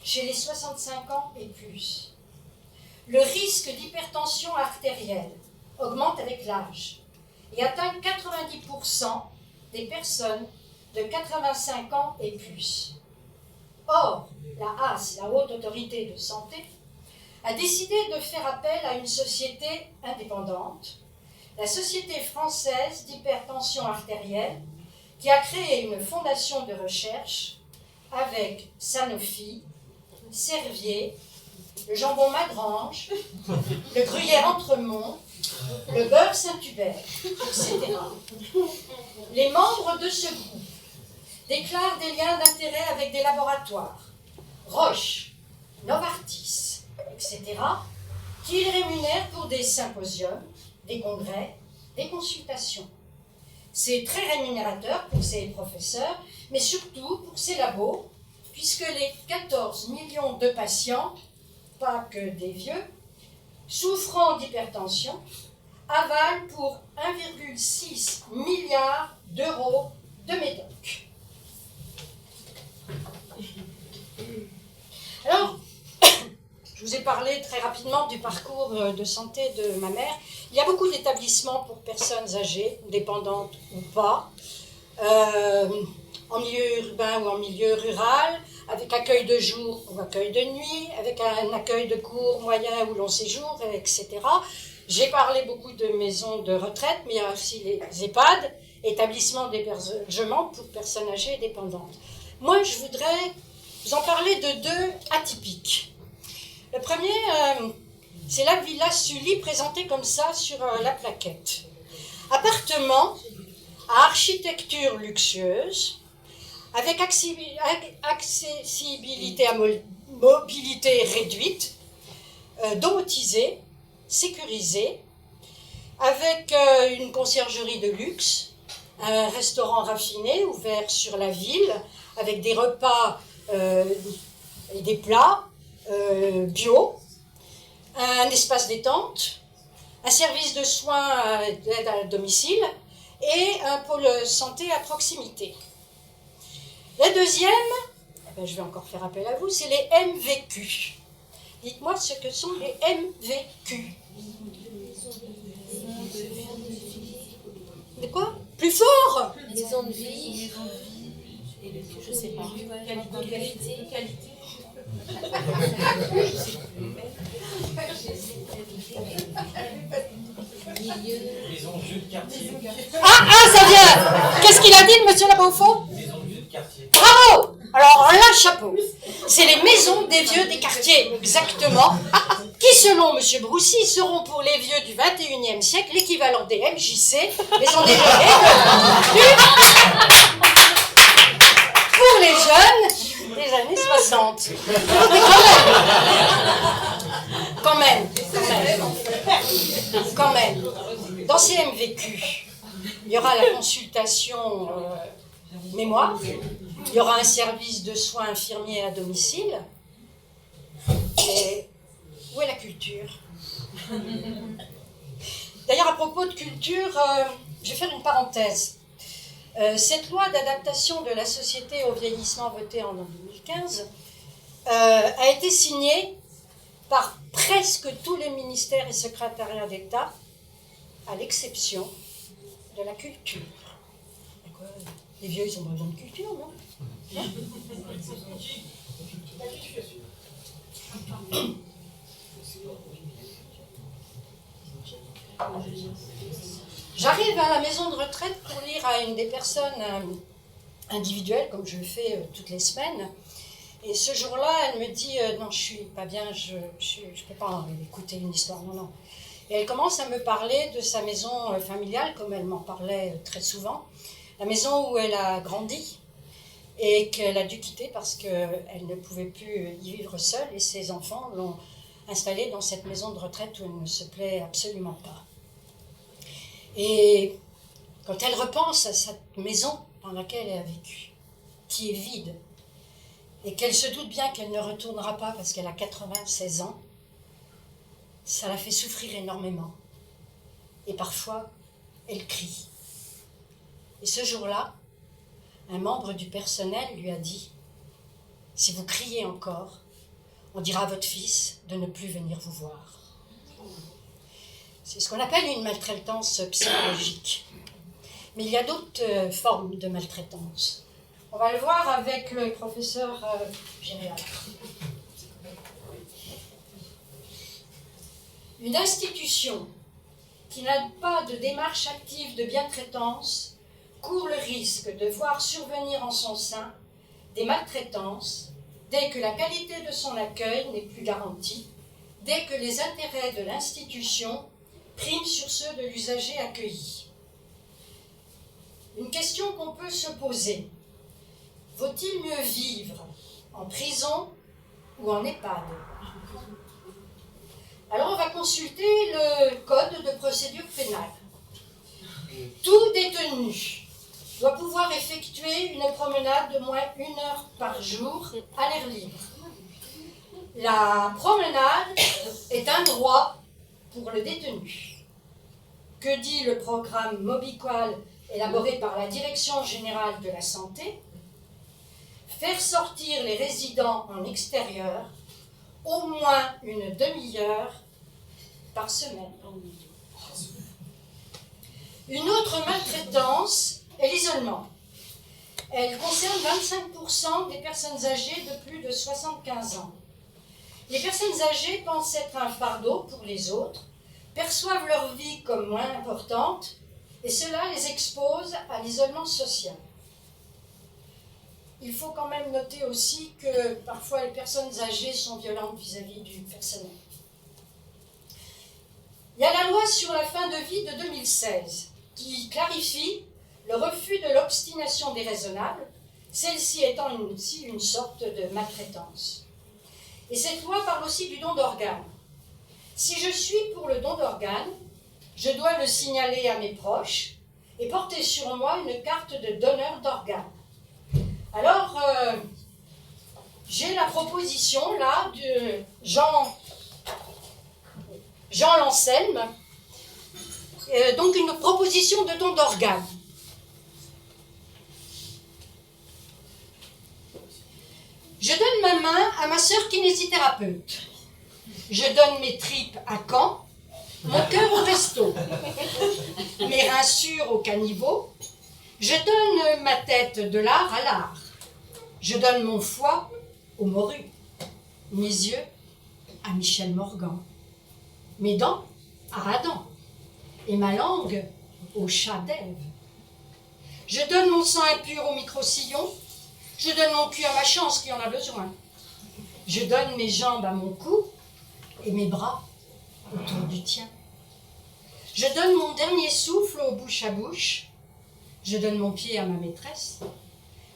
chez les 65 ans et plus. Le risque d'hypertension artérielle augmente avec l'âge et atteint 90% des personnes de 85 ans et plus. Or, la HAS, la Haute Autorité de Santé, a décidé de faire appel à une société indépendante, la Société française d'hypertension artérielle, qui a créé une fondation de recherche avec Sanofi, Servier, le jambon Magrange, le gruyère Entremont, le beurre Saint-Hubert, etc. Les membres de ce groupe déclarent des liens d'intérêt avec des laboratoires, Roche, Novartis, etc., qui les rémunèrent pour des symposiums, des congrès, des consultations. C'est très rémunérateur pour ces professeurs, mais surtout pour ces labos, puisque les 14 millions de patients, pas que des vieux, souffrant d'hypertension, avalent pour 1,6 milliard d'euros de médoc. Alors, je vous ai parlé très rapidement du parcours de santé de ma mère. Il y a beaucoup d'établissements pour personnes âgées, dépendantes ou pas, en milieu urbain ou en milieu rural, avec accueil de jour ou accueil de nuit, avec un accueil de court, moyen ou long séjour, etc. J'ai parlé beaucoup de maisons de retraite, mais il y a aussi les EHPAD, établissements d'hébergement pour personnes âgées et dépendantes. Moi, je voudrais vous en parler de deux atypiques. Le premier, c'est la Villa Sully présentée comme ça sur la plaquette. Appartement à architecture luxueuse, avec accessibilité à mobilité réduite, domotisée, sécurisée, avec une conciergerie de luxe, un restaurant raffiné ouvert sur la ville, avec des repas et des plats bio, un espace détente, un service de soins d'aide à domicile et un pôle santé à proximité. La deuxième, je vais encore faire appel à vous, c'est les MVQ. Dites-moi ce que sont les MVQ. De quoi? Plus fort? Maison de vie. Je sais pas. Qualité. Maison de vieux de quartier. Ah, ça vient! Qu'est-ce qu'il a dit, le monsieur là-bas au fond? Maison de vieux de quartier. Bravo! Alors là, chapeau. C'est les maisons des vieux des quartiers, exactement, qui, selon monsieur Broussy, seront pour les vieux du 21e siècle l'équivalent des MJC, maisons des vieux, pour les jeunes des années 60. Quand même. Dans ces MVQ, il y aura la consultation mémoire, il y aura un service de soins infirmiers à domicile. Et où est la culture? D'ailleurs, à propos de culture, je vais faire une parenthèse. Cette loi d'adaptation de la société au vieillissement votée en 2015 a été signée par presque tous les ministères et secrétariats d'État, à l'exception de la culture. Les vieux, ils ont besoin de culture, non? J'arrive à la maison de retraite pour lire à une des personnes individuelles, comme je le fais toutes les semaines. Et ce jour-là, elle me dit non, je suis pas bien, je peux pas écouter une histoire, non. Et elle commence à me parler de sa maison familiale, comme elle m'en parlait très souvent, la maison où elle a grandi et qu'elle a dû quitter parce qu'elle ne pouvait plus y vivre seule et ses enfants l'ont installée dans cette maison de retraite où elle ne se plaît absolument pas. Et quand elle repense à cette maison dans laquelle elle a vécu, qui est vide, et qu'elle se doute bien qu'elle ne retournera pas parce qu'elle a 96 ans, ça la fait souffrir énormément. Et parfois, elle crie. Et ce jour-là, un membre du personnel lui a dit « Si vous criez encore, on dira à votre fils de ne plus venir vous voir. » C'est ce qu'on appelle une maltraitance psychologique. Mais il y a d'autres formes de maltraitance. On va le voir avec le professeur Général. Une institution qui n'a pas de démarche active de bientraitance court le risque de voir survenir en son sein des maltraitances dès que la qualité de son accueil n'est plus garantie, dès que les intérêts de l'institution priment sur ceux de l'usager accueilli. Une question qu'on peut se poser. Vaut-il mieux vivre en prison ou en EHPAD? Alors on va consulter le code de procédure pénale. Tout détenu doit pouvoir effectuer une promenade de moins 1 heure par jour à l'air libre. La promenade est un droit pour le détenu. Que dit le programme Mobiqual élaboré par la Direction générale de la santé? Faire sortir les résidents en extérieur au moins une demi-heure par semaine. Une autre maltraitance est l'isolement. Elle concerne 25% des personnes âgées de plus de 75 ans. Les personnes âgées pensent être un fardeau pour les autres, perçoivent leur vie comme moins importante et cela les expose à l'isolement social. Il faut quand même noter aussi que parfois les personnes âgées sont violentes vis-à-vis du personnel. Il y a la loi sur la fin de vie de 2016 qui clarifie le refus de l'obstination déraisonnable, celle-ci étant aussi une sorte de maltraitance. Et cette loi parle aussi du don d'organes. Si je suis pour le don d'organes, je dois le signaler à mes proches et porter sur moi une carte de donneur d'organes. Alors, j'ai la proposition là de Jean Lanselme, donc une proposition de don d'organes. Je donne ma main à ma sœur kinésithérapeute. Je donne mes tripes à Caen, mon cœur au resto, mes rassures au caniveau. Je donne ma tête de lard à lard. Je donne mon foie au morue, mes yeux à Michel Morgan, mes dents à Adam et ma langue au chat d'Ève. Je donne mon sang impur au micro-sillon. Je donne mon cul à ma chance qui en a besoin. Je donne mes jambes à mon cou et mes bras autour du tien. Je donne mon dernier souffle au bouche à bouche. Je donne mon pied à ma maîtresse.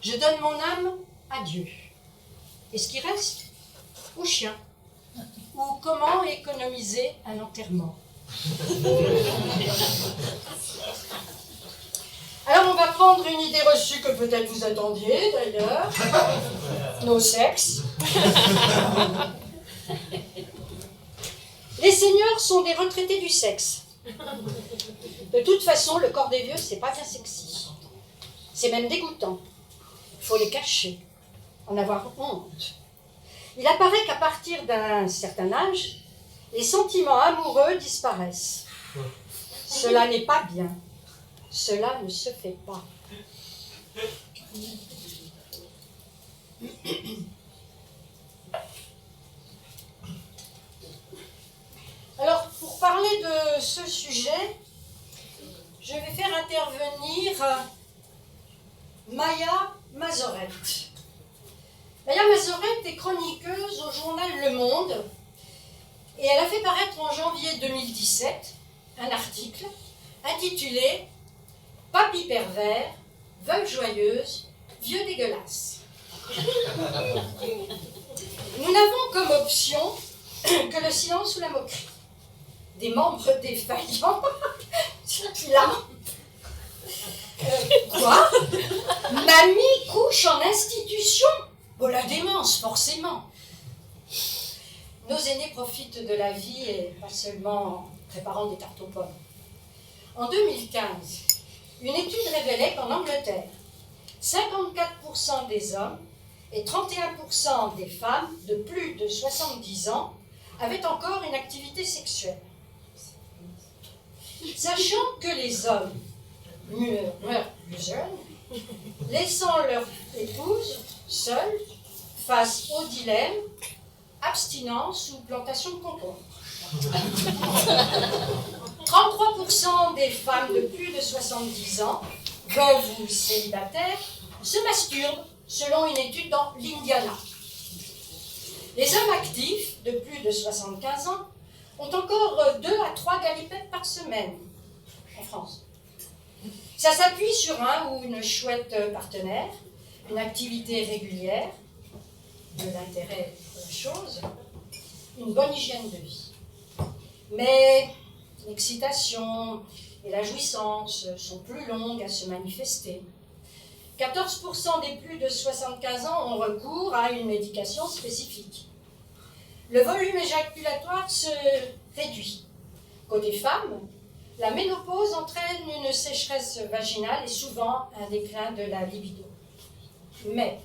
Je donne mon âme à Dieu. Et ce qui reste, au chien. Ou comment économiser un enterrement. Alors on va prendre une idée reçue que peut-être vous attendiez d'ailleurs. Nos sexes. Les seniors sont des retraités du sexe. De toute façon, le corps des vieux, c'est pas bien sexy. C'est même dégoûtant. Il faut les cacher, en avoir honte. Il apparaît qu'à partir d'un certain âge, les sentiments amoureux disparaissent. Cela n'est pas bien. Cela ne se fait pas. Alors, pour parler de ce sujet, je vais faire intervenir Maya Mazoret. Maya Mazoret est chroniqueuse au journal Le Monde et elle a fait paraître en janvier 2017 un article intitulé « Papy pervers, veuve joyeuse, vieux dégueulasse ». Nous n'avons comme option que le silence ou la moquerie. Des membres défaillants qui lamentent. Quoi? Mamie couche en institution? Bon, la démence, forcément. Nos aînés profitent de la vie et pas seulement en préparant des tartes aux pommes. En 2015, une étude révélait qu'en Angleterre, 54% des hommes et 31% des femmes de plus de 70 ans avaient encore une activité sexuelle. Sachant que les hommes meurent plus jeunes, laissant leur épouse seule face au dilemme abstinence ou plantation de concombre. 33% des femmes de plus de 70 ans, veuves ou célibataires, se masturbent selon une étude dans l'Indiana. Les hommes actifs de plus de 75 ans ont encore 2 à 3 galipettes par semaine en France. Ça s'appuie sur un ou une chouette partenaire, une activité régulière, de l'intérêt de la chose, une bonne hygiène de vie. Mais l'excitation et la jouissance sont plus longues à se manifester. 14% des plus de 75 ans ont recours à une médication spécifique. Le volume éjaculatoire se réduit. Côté femmes, la ménopause entraîne une sécheresse vaginale et souvent un déclin de la libido. Mais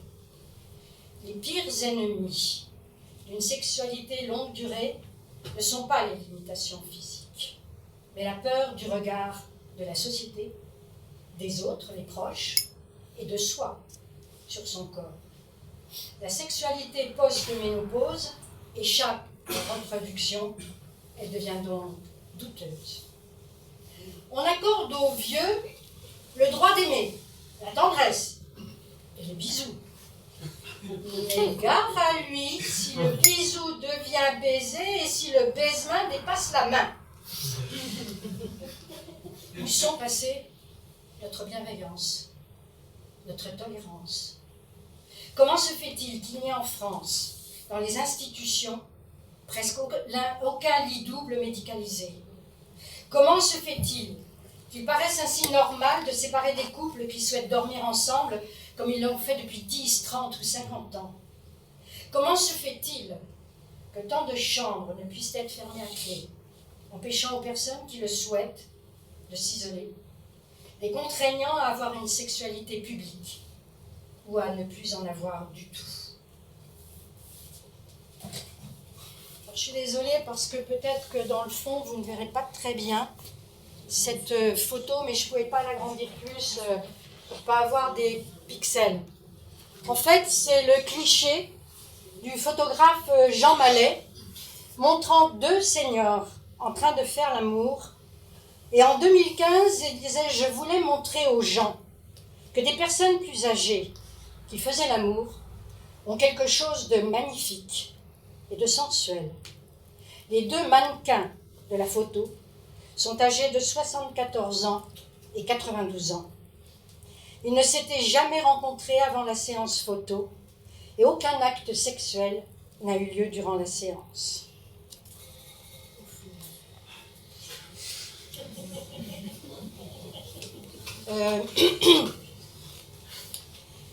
les pires ennemis d'une sexualité longue durée ne sont pas les limitations physiques, mais la peur du regard de la société, des autres, les proches, et de soi sur son corps. La sexualité post-ménopause échappe à la reproduction, elle devient donc douteuse. On accorde aux vieux le droit d'aimer, la tendresse et les bisous. Mais gare à lui si le bisou devient baiser et si le baisement dépasse la main. Où sont passées notre bienveillance, notre tolérance? Comment se fait-il qu'il n'y ait en France, dans les institutions, presque aucun lit double médicalisé? Comment se fait-il qu'il paraisse ainsi normal de séparer des couples qui souhaitent dormir ensemble comme ils l'ont fait depuis 10, 30 ou 50 ans? Comment se fait-il que tant de chambres ne puissent être fermées à clé, empêchant aux personnes qui le souhaitent de s'isoler, les contraignant à avoir une sexualité publique ou à ne plus en avoir du tout? Alors, je suis désolée parce que peut-être que dans le fond, vous ne verrez pas très bien cette photo, mais je ne pouvais pas l'agrandir plus pour ne pas avoir des pixels. En fait, c'est le cliché du photographe Jean Mallet montrant deux seniors en train de faire l'amour. Et en 2015, il disait « Je voulais montrer aux gens que des personnes plus âgées qui faisaient l'amour ont quelque chose de magnifique et de sensuel. » Les deux mannequins de la photo sont âgés de 74 ans et 92 ans. Ils ne s'étaient jamais rencontrés avant la séance photo et aucun acte sexuel n'a eu lieu durant la séance.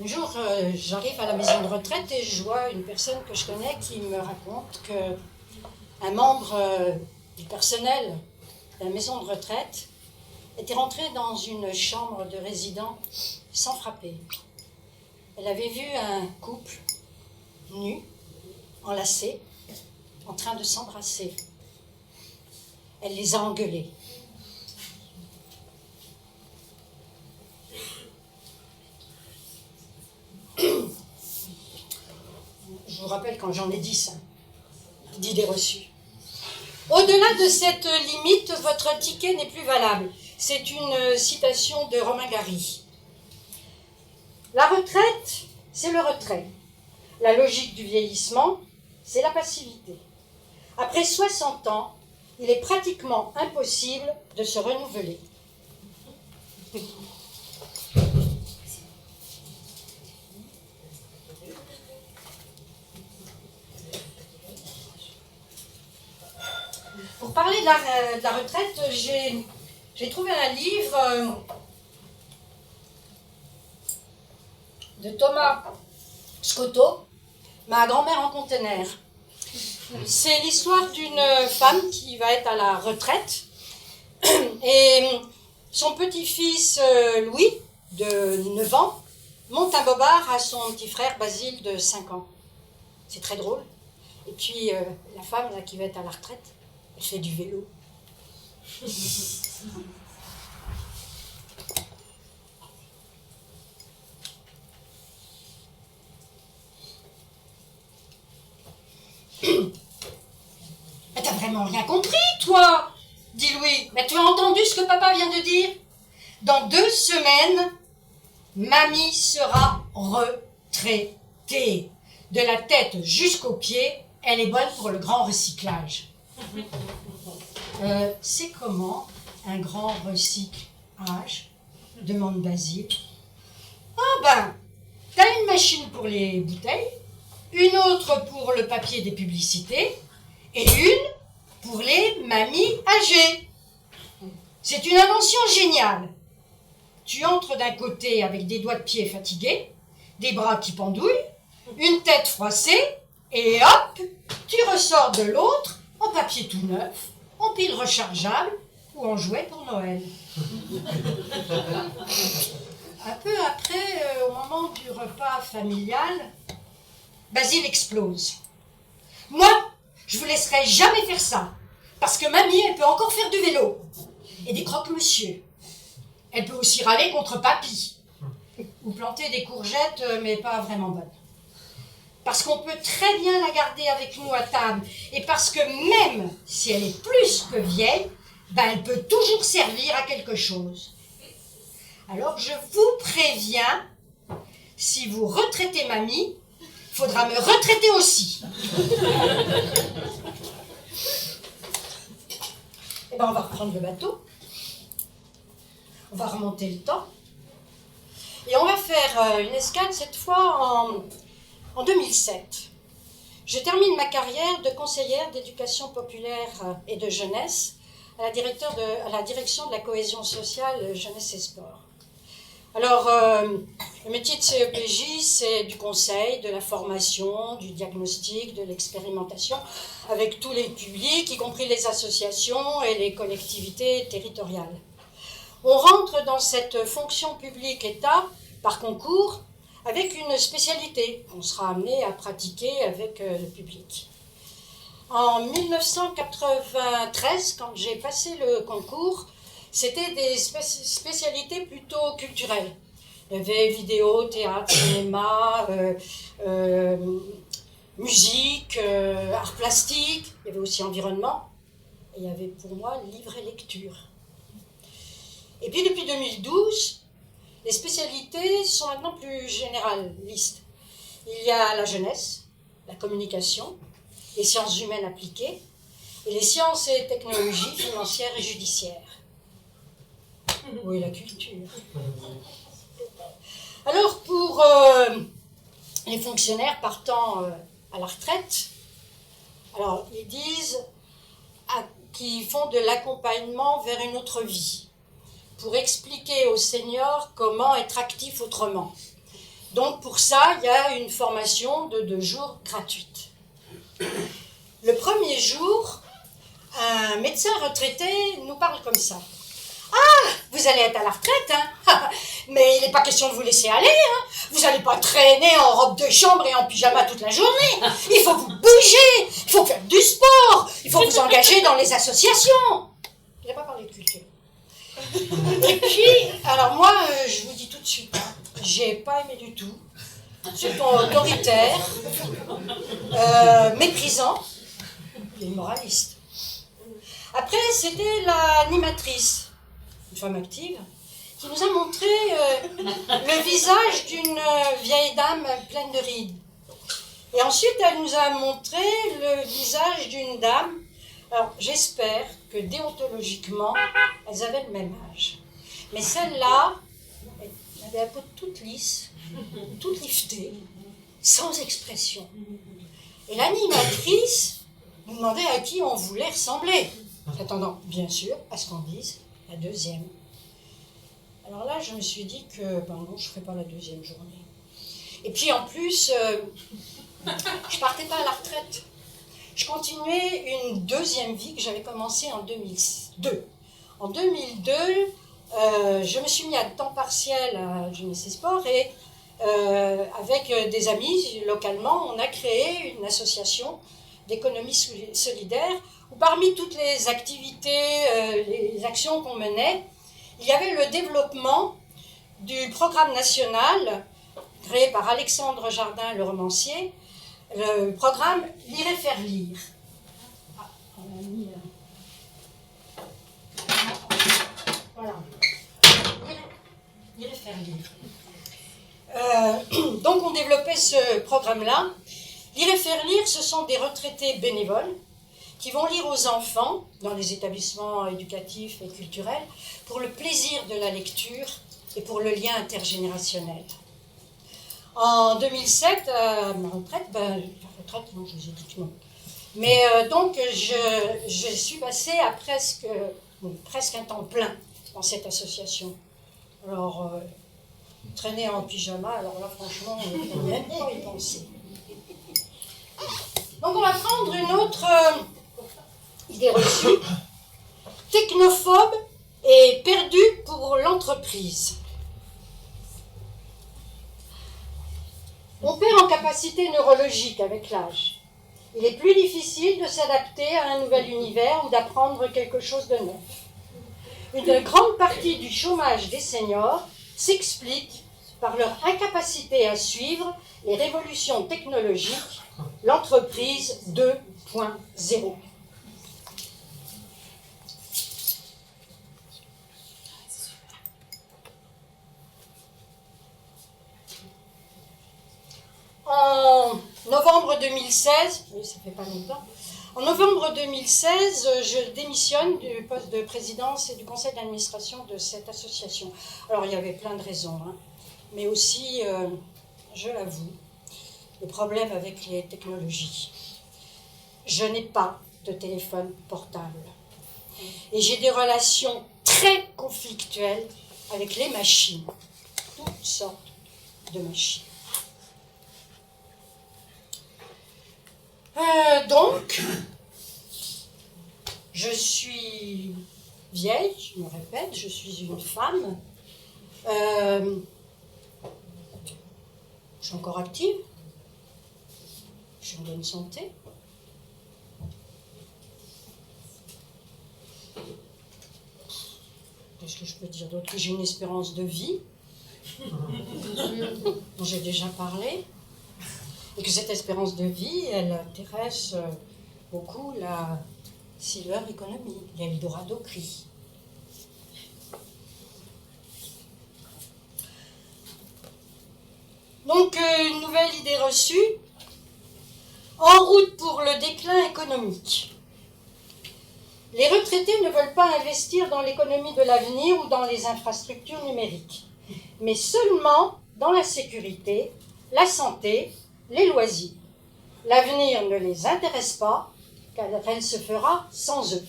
Un jour, j'arrive à la maison de retraite et je vois une personne que je connais qui me raconte qu'un membre du personnel de la maison de retraite était rentré dans une chambre de résident sans frapper. Elle avait vu un couple nu, enlacé, en train de s'embrasser. Elle les a engueulés. Je vous rappelle quand j'en ai 10, d'idées reçues. Au-delà de cette limite, votre ticket n'est plus valable. C'est une citation de Romain Gary. La retraite, c'est le retrait. La logique du vieillissement, c'est la passivité. Après 60 ans, il est pratiquement impossible de se renouveler. Pour parler de la retraite, j'ai trouvé un livre de Thomas Scotto, Ma grand-mère en conteneur. C'est l'histoire d'une femme qui va être à la retraite et son petit-fils Louis, de 9 ans, monte un bobard à son petit frère Basile de 5 ans. C'est très drôle. Et puis la femme là, qui va être à la retraite, elle fait du vélo. Mais t'as vraiment rien compris, toi, dit Louis. Mais tu as entendu ce que papa vient de dire? Dans 2 semaines, mamie sera retraitée. De la tête jusqu'aux pieds, elle est bonne pour le grand recyclage. C'est comment un grand recyclage? Demande Basile. Ah ben, t'as une machine pour les bouteilles, une autre pour le papier des publicités et une pour les mamies âgées. C'est une invention géniale. Tu entres d'un côté avec des doigts de pied fatigués, des bras qui pendouillent, une tête froissée, et hop, tu ressors de l'autre en papier tout neuf, en pile rechargeable ou en jouet pour Noël. Un peu après, au moment du repas familial, Basile explose. Moi, je vous laisserai jamais faire ça, parce que mamie, elle peut encore faire du vélo et des croque-monsieur. Elle peut aussi râler contre papy, ou planter des courgettes, mais pas vraiment bonnes. Parce qu'on peut très bien la garder avec nous à table, et parce que même si elle est plus que vieille, ben elle peut toujours servir à quelque chose. Alors je vous préviens, si vous retraitez mamie, il faudra me retraiter aussi. Et ben on va reprendre le bateau. On va remonter le temps. Et on va faire une escale cette fois en 2007. Je termine ma carrière de conseillère d'éducation populaire et de jeunesse à la direction de la cohésion sociale, jeunesse et sport. Alors, le métier de CEPJ, c'est du conseil, de la formation, du diagnostic, de l'expérimentation, avec tous les publics, y compris les associations et les collectivités territoriales. On rentre dans cette fonction publique État par concours avec une spécialité qu'on sera amené à pratiquer avec le public. En 1993, quand j'ai passé le concours, c'était des spécialités plutôt culturelles. Il y avait vidéo, théâtre, cinéma, musique, art plastique, il y avait aussi environnement, et il y avait pour moi livre et lecture. Et puis depuis 2012, les spécialités sont maintenant plus généralistes. Il y a la jeunesse, la communication, les sciences humaines appliquées, et les sciences et technologies financières et judiciaires. Où est la culture? Alors pour les fonctionnaires partant à la retraite, alors ils disent qu'ils font de l'accompagnement vers une autre vie, pour expliquer aux seniors comment être actif autrement. Donc pour ça, il y a une formation de 2 jours gratuite. Le premier jour, un médecin retraité nous parle comme ça. Ah, vous allez être à la retraite, hein? Mais il n'est pas question de vous laisser aller, hein? Vous n'allez pas traîner en robe de chambre et en pyjama toute la journée. Il faut vous bouger, il faut faire du sport, il faut vous engager dans les associations. Il n'a pas parlé de culture. Et puis, alors moi, je vous dis tout de suite, j'ai pas aimé du tout. C'est autoritaire, méprisant, et moraliste. Après, c'était l'animatrice, une femme active, qui nous a montré le visage d'une vieille dame pleine de rides. Et ensuite, elle nous a montré le visage d'une dame. Alors, j'espère que déontologiquement, elles avaient le même âge. Mais celle-là, elle avait la peau toute lisse, toute liftée, sans expression. Et l'animatrice nous demandait à qui on voulait ressembler, attendant bien sûr à ce qu'on dise la deuxième. Alors là, je me suis dit que, non, je ne ferai pas la deuxième journée. Et puis en plus, je ne partais pas à la retraite. Je continuais une deuxième vie que j'avais commencée en 2002. En 2002, je me suis mis à temps partiel à Jeunesse et Sport et avec des amis localement, on a créé une association d'économie solidaire où parmi toutes les activités, les actions qu'on menait, il y avait le développement du programme national créé par Alexandre Jardin, le romancier, le programme Lire et faire lire. Ah, on a mis... Voilà. Lire et faire lire. Donc on développait ce programme-là. Lire et faire lire, ce sont des retraités bénévoles qui vont lire aux enfants dans les établissements éducatifs et culturels pour le plaisir de la lecture et pour le lien intergénérationnel. En 2007, à ma retraite, non, je vous ai dit que non. Mais donc, je suis passée à presque donc presque un temps plein dans cette association. Alors, traîner en pyjama, alors là, franchement, on ne peut même pas y penser. Donc, on va prendre une autre idée reçue. Technophobe et perdu pour l'entreprise. On perd en capacité neurologique avec l'âge. Il est plus difficile de s'adapter à un nouvel univers ou d'apprendre quelque chose de neuf. Une grande partie du chômage des seniors s'explique par leur incapacité à suivre les révolutions technologiques, l'entreprise 2.0. En novembre 2016, oui, ça fait pas longtemps, en novembre 2016, je démissionne du poste de présidence et du conseil d'administration de cette association. Alors, il y avait plein de raisons, hein, mais aussi, je l'avoue, le problème avec les technologies. Je n'ai pas de téléphone portable. Et j'ai des relations très conflictuelles avec les machines, toutes sortes de machines. Donc, je suis vieille, je me répète, je suis une femme. Je suis encore active. Je suis en bonne santé. Qu'est-ce que je peux dire d'autre? J'ai une espérance de vie, dont j'ai déjà parlé. Et que cette espérance de vie, elle intéresse beaucoup la silver economy, l'Eldorado CRI. Donc, une nouvelle idée reçue, en route pour le déclin économique. Les retraités ne veulent pas investir dans l'économie de l'avenir ou dans les infrastructures numériques, mais seulement dans la sécurité, la santé, les loisirs. L'avenir ne les intéresse pas, car elle se fera sans eux.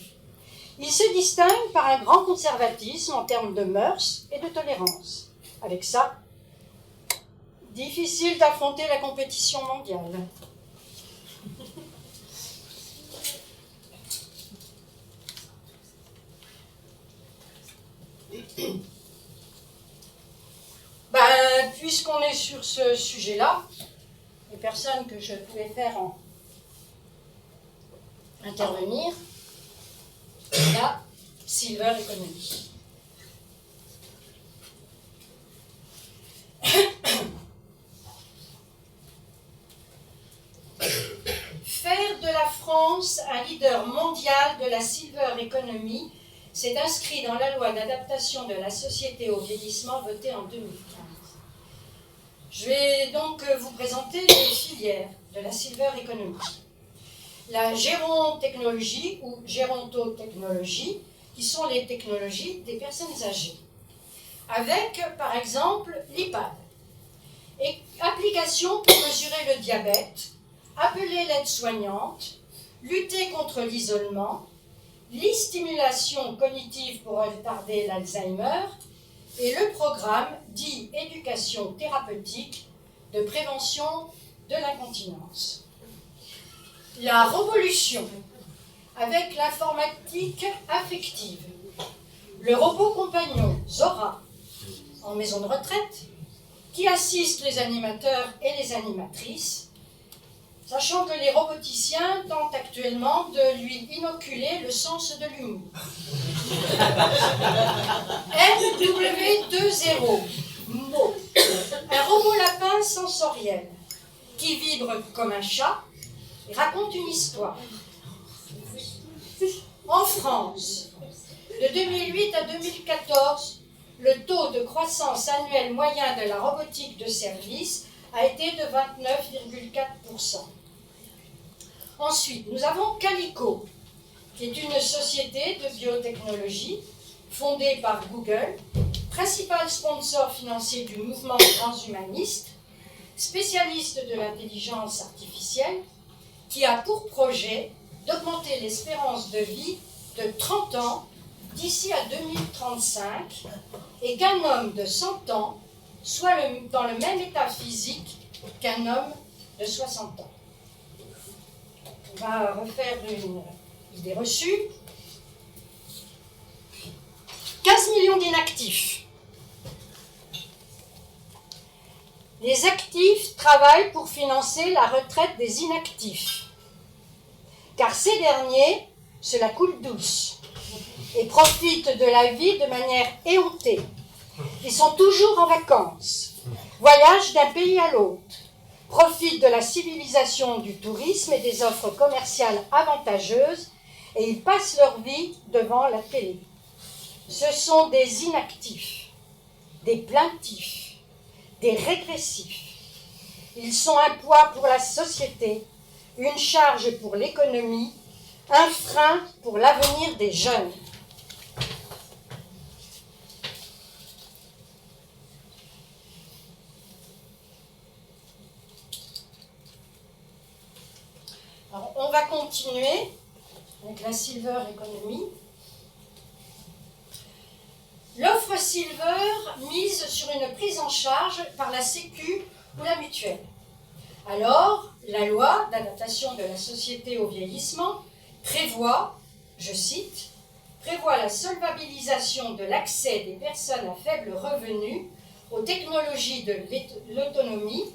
Ils se distinguent par un grand conservatisme en termes de mœurs et de tolérance. Avec ça, difficile d'affronter la compétition mondiale. Puisqu'on est sur ce sujet-là, les personnes que je pouvais faire intervenir, la silver economy. Faire de la France un leader mondial de la silver economy, c'est inscrit dans la loi d'adaptation de la société au vieillissement votée en 2015. Je vais donc vous présenter les filières de la silver economy. La gérontechnologie ou gérontotechnologie, qui sont les technologies des personnes âgées. Avec, par exemple, l'iPad. Et application pour mesurer le diabète, appeler l'aide-soignante, lutter contre l'isolement, l'e-stimulation cognitive pour retarder l'Alzheimer, et le programme dit éducation thérapeutique de prévention de l'incontinence. La révolution avec l'informatique affective, le robot compagnon Zora en maison de retraite qui assiste les animateurs et les animatrices, sachant que les roboticiens tentent actuellement de lui inoculer le sens de l'humour. MW20, mot, un robot lapin sensoriel qui vibre comme un chat et raconte une histoire. En France, de 2008 à 2014, le taux de croissance annuel moyen de la robotique de service a été de 29,4%. Ensuite, nous avons Calico, qui est une société de biotechnologie fondée par Google, principal sponsor financier du mouvement transhumaniste, spécialiste de l'intelligence artificielle, qui a pour projet d'augmenter l'espérance de vie de 30 ans d'ici à 2035 et qu'un homme de 100 ans soit dans le même état physique qu'un homme de 60 ans. On va refaire une idée reçue. 15 millions d'inactifs. Les actifs travaillent pour financer la retraite des inactifs, car ces derniers se la coulent douce et profitent de la vie de manière éhontée. Ils sont toujours en vacances, voyagent d'un pays à l'autre, profitent de la civilisation du tourisme et des offres commerciales avantageuses et ils passent leur vie devant la télé. Ce sont des inactifs, des plaintifs, des régressifs. Ils sont un poids pour la société, une charge pour l'économie, un frein pour l'avenir des jeunes. Alors, on va continuer avec la Silver Economy. L'offre Silver mise sur une prise en charge par la Sécu ou la mutuelle. Alors, la loi d'adaptation de la société au vieillissement prévoit, je cite, prévoit la solvabilisation de l'accès des personnes à faible revenu aux technologies de l'autonomie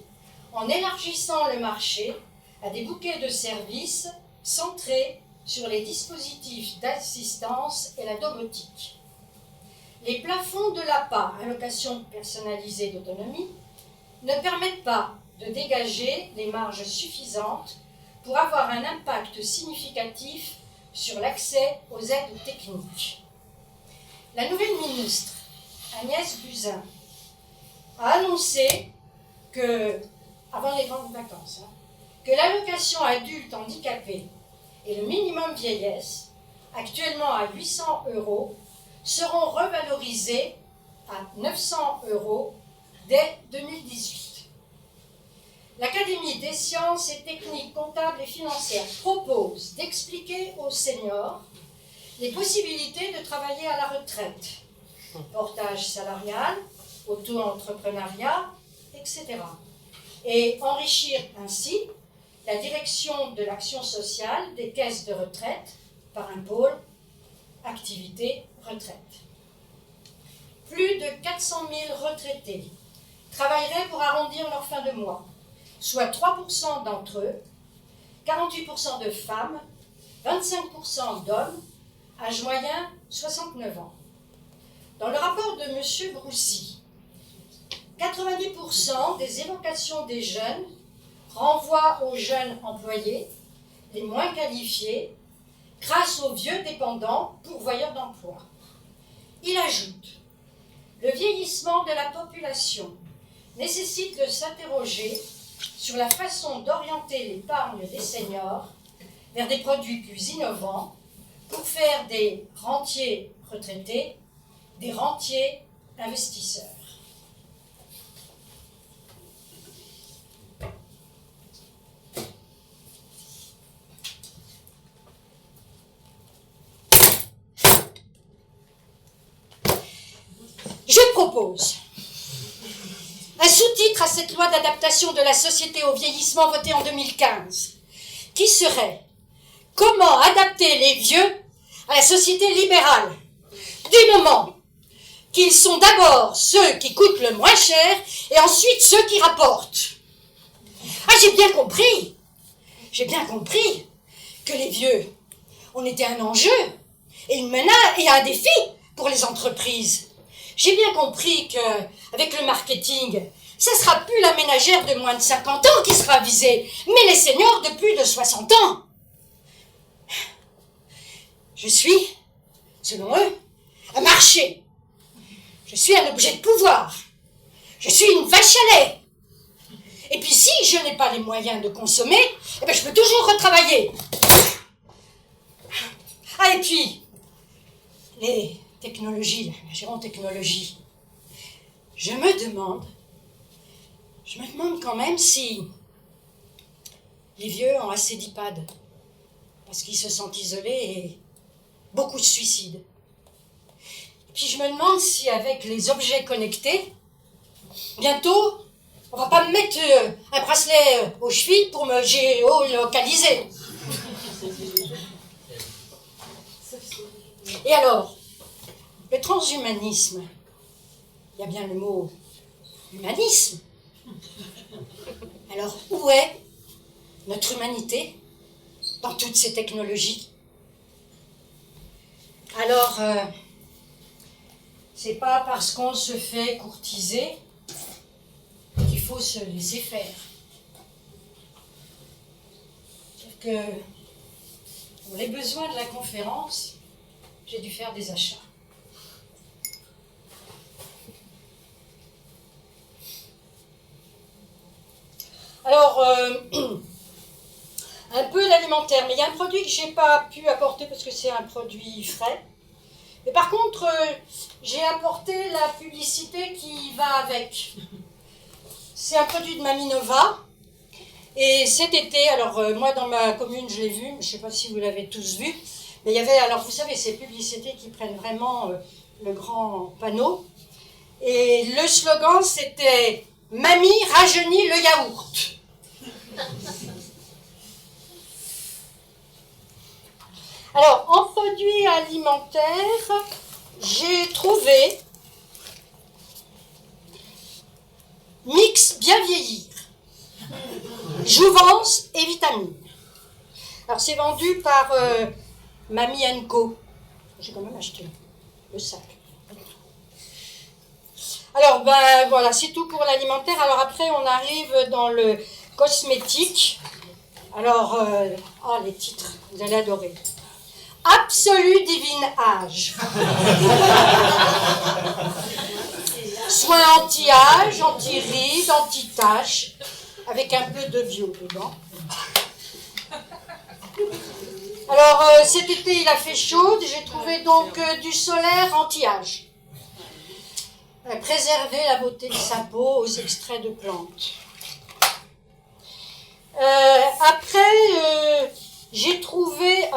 en élargissant le marché à des bouquets de services centrés sur les dispositifs d'assistance et la domotique. Les plafonds de l'APA, allocation personnalisée d'autonomie, ne permettent pas de dégager les marges suffisantes pour avoir un impact significatif sur l'accès aux aides techniques. La nouvelle ministre, Agnès Buzyn, a annoncé que, avant les grandes vacances, que l'allocation adulte handicapé et le minimum vieillesse, actuellement à 800 €, seront revalorisés à 900 € dès 2018. L'Académie des sciences et techniques comptables et financières propose d'expliquer aux seniors les possibilités de travailler à la retraite, portage salarial, auto-entrepreneuriat, etc. et enrichir ainsi la direction de l'action sociale des caisses de retraite par un pôle activité retraite. Plus de 400 000 retraités travailleraient pour arrondir leur fin de mois, soit 3% d'entre eux, 48% de femmes, 25% d'hommes, âge moyen 69 ans. Dans le rapport de M. Broussy, 90% des évocations des jeunes renvoient aux jeunes employés, les moins qualifiés, grâce aux vieux dépendants pourvoyeurs d'emploi. Il ajoute, le vieillissement de la population nécessite de s'interroger sur la façon d'orienter l'épargne des seniors vers des produits plus innovants pour faire des rentiers retraités des rentiers investisseurs. Je propose un sous-titre à cette loi d'adaptation de la société au vieillissement votée en 2015, qui serait « Comment adapter les vieux à la société libérale, du moment qu'ils sont d'abord ceux qui coûtent le moins cher et ensuite ceux qui rapportent. » Ah, j'ai bien compris que les vieux, on était un enjeu et une menace et un défi pour les entreprises. J'ai bien compris qu'avec le marketing, ça ne sera plus la ménagère de moins de 50 ans qui sera visée, mais les seniors de plus de 60 ans. Je suis, selon eux, un marché. Je suis un objet de pouvoir. Je suis une vache à lait. Et puis si je n'ai pas les moyens de consommer, eh ben je peux toujours retravailler. Ah, et puis, les technologies, la gérontechnologie. Je me demande quand même si les vieux ont assez d'IPAD, parce qu'ils se sentent isolés et beaucoup de suicides. Puis je me demande si avec les objets connectés, bientôt, on va pas me mettre un bracelet aux chevilles pour me géolocaliser. Et alors, le transhumanisme, il y a bien le mot humanisme. Alors, où est notre humanité dans toutes ces technologies? Alors, c'est pas parce qu'on se fait courtiser qu'il faut se laisser faire. Sauf que, pour les besoins de la conférence, j'ai dû faire des achats. Alors, un peu l'alimentaire, mais il y a un produit que je n'ai pas pu apporter parce que c'est un produit frais. Mais par contre, j'ai apporté la publicité qui va avec. C'est un produit de Maminova. Et cet été, alors moi dans ma commune je l'ai vu, mais je ne sais pas si vous l'avez tous vu, mais il y avait, alors vous savez, ces publicités qui prennent vraiment le grand panneau. Et le slogan c'était « Mamie rajeunit le yaourt ». Alors, en produits alimentaires, j'ai trouvé mix bien vieillir, jouvence et vitamines. Alors, c'est vendu par Mamie & Co. J'ai quand même acheté le sac. Alors, ben voilà, c'est tout pour l'alimentaire. Alors après, on arrive dans le cosmétique. Alors, les titres, vous allez adorer. Absolu Divine Âge. Soins anti-âge, anti-rides, anti-taches, avec un peu de bio dedans. Alors, cet été, il a fait chaud. J'ai trouvé donc du solaire anti-âge. Préserver la beauté de sa peau aux extraits de plantes. Après, j'ai trouvé...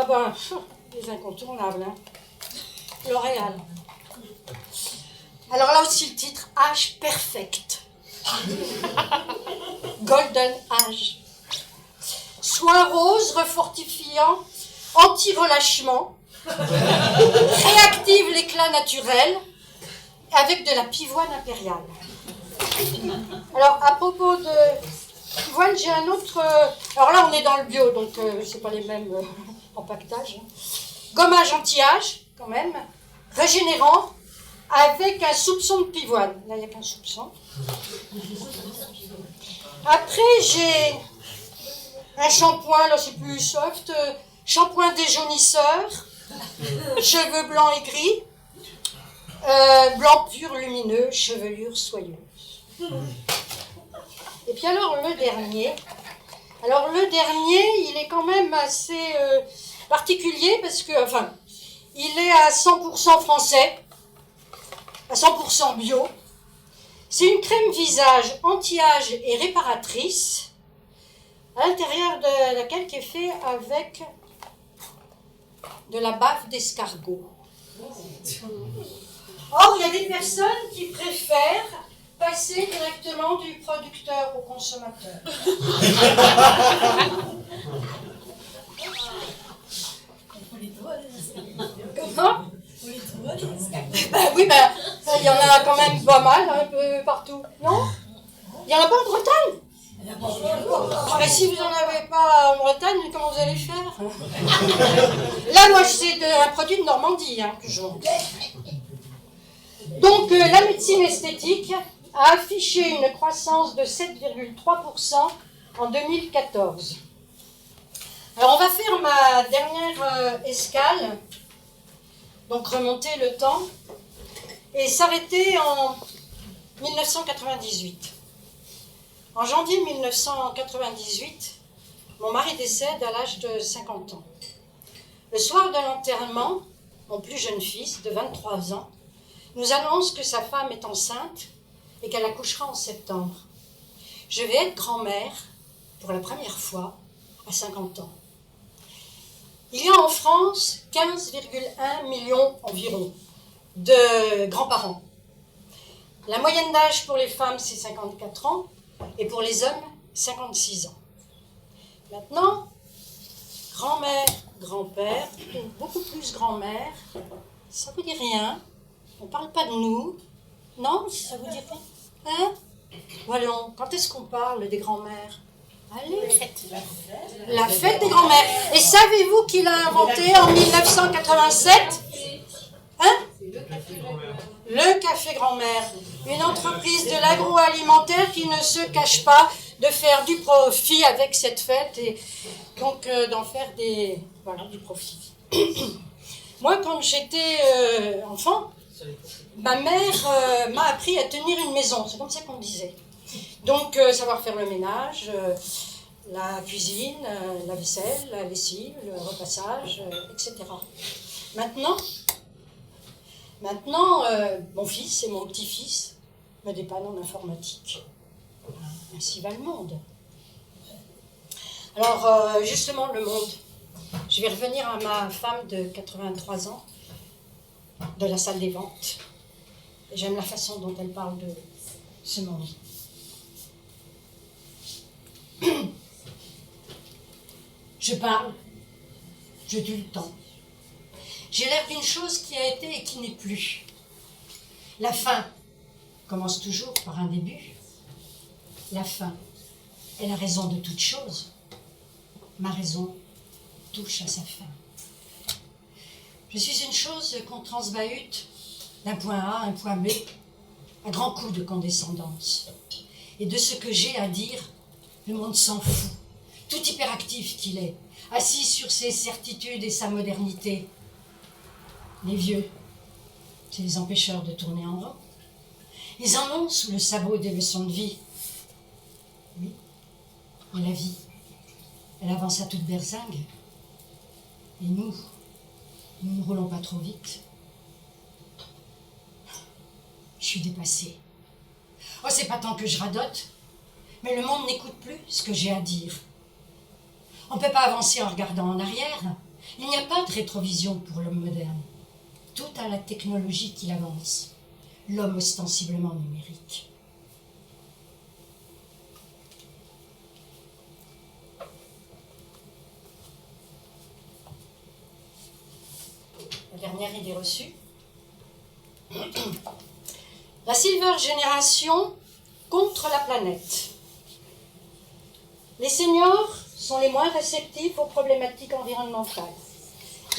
les incontournables, hein. L'Oréal. Alors là aussi le titre, âge perfect. Golden âge. Soin rose, refortifiant, anti-relâchement, réactive l'éclat naturel, avec de la pivoine impériale. Alors à propos de pivoine, j'ai un autre... alors là on est dans le bio, donc c'est pas les mêmes empaquetages. Gommage anti-âge, quand même, régénérant, avec un soupçon de pivoine. Là, il n'y a qu'un soupçon. Après, j'ai un shampoing, là, c'est plus soft. Shampoing déjaunisseur, cheveux blancs et gris, blanc pur, lumineux, chevelure soyeuse. Et puis alors, le dernier, il est quand même assez... particulier parce que, il est à 100% français, à 100% bio. C'est une crème visage anti-âge et réparatrice, à l'intérieur de laquelle qui est fait avec de la bave d'escargot. Or, il y a des personnes qui préfèrent passer directement du producteur au consommateur. Comment ? Oui, il y en a quand même pas mal, un peu partout. Non ? Il n'y en a pas en Bretagne ? Mais si vous n'en avez pas en Bretagne, comment vous allez faire ? Là, moi, c'est un produit de Normandie que je vends. Donc, la médecine esthétique a affiché une croissance de 7,3% en 2014. Alors, on va faire ma dernière escale, donc remonter le temps, et s'arrêter en 1998. En janvier 1998, mon mari décède à l'âge de 50 ans. Le soir de l'enterrement, mon plus jeune fils, de 23 ans, nous annonce que sa femme est enceinte et qu'elle accouchera en septembre. Je vais être grand-mère pour la première fois à 50 ans. Il y a en France 15,1 millions environ de grands-parents. La moyenne d'âge pour les femmes, c'est 54 ans, et pour les hommes, 56 ans. Maintenant, grand-mère, grand-père, ou beaucoup plus grand-mère, ça vous dit rien? On ne parle pas de nous? Non, ça vous dit rien? Hein? Voyons, quand est-ce qu'on parle des grands-mères? Allez, la fête des grands-mères. Et savez-vous qui l'a inventé en 1987? Hein? Le café grand-mère. Une entreprise de l'agroalimentaire qui ne se cache pas de faire du profit avec cette fête et donc d'en faire du profit. Moi, quand j'étais enfant, ma mère m'a appris à tenir une maison, c'est comme ça qu'on disait. Donc, savoir faire le ménage, la cuisine, la vaisselle, la lessive, le repassage, etc. Maintenant, mon fils et mon petit-fils me dépannent en informatique. Ainsi va le monde. Alors, justement, le monde. Je vais revenir à ma femme de 83 ans, de la salle des ventes. J'aime la façon dont elle parle de ce monde. Je parle, je tue le temps. J'ai l'air d'une chose qui a été et qui n'est plus. La fin commence toujours par un début. La fin est la raison de toute chose. Ma raison touche à sa fin. Je suis une chose qu'on transbahute d'un point A à un point B, à grands coups de condescendance. Et de ce que j'ai à dire, le monde s'en fout, tout hyperactif qu'il est, assis sur ses certitudes et sa modernité. Les vieux, c'est les empêcheurs de tourner en rond. Ils en ont sous le sabot des leçons de vie. Oui, et la vie, elle avance à toute berzingue. Et nous ne roulons pas trop vite. Je suis dépassée. Oh, c'est pas tant que je radote, mais le monde n'écoute plus ce que j'ai à dire. On ne peut pas avancer en regardant en arrière. Il n'y a pas de rétrovision pour l'homme moderne. Tout a la technologie qui l'avance. L'homme ostensiblement numérique. La dernière idée reçue. La Silver Génération contre la planète. Les seniors sont les moins réceptifs aux problématiques environnementales.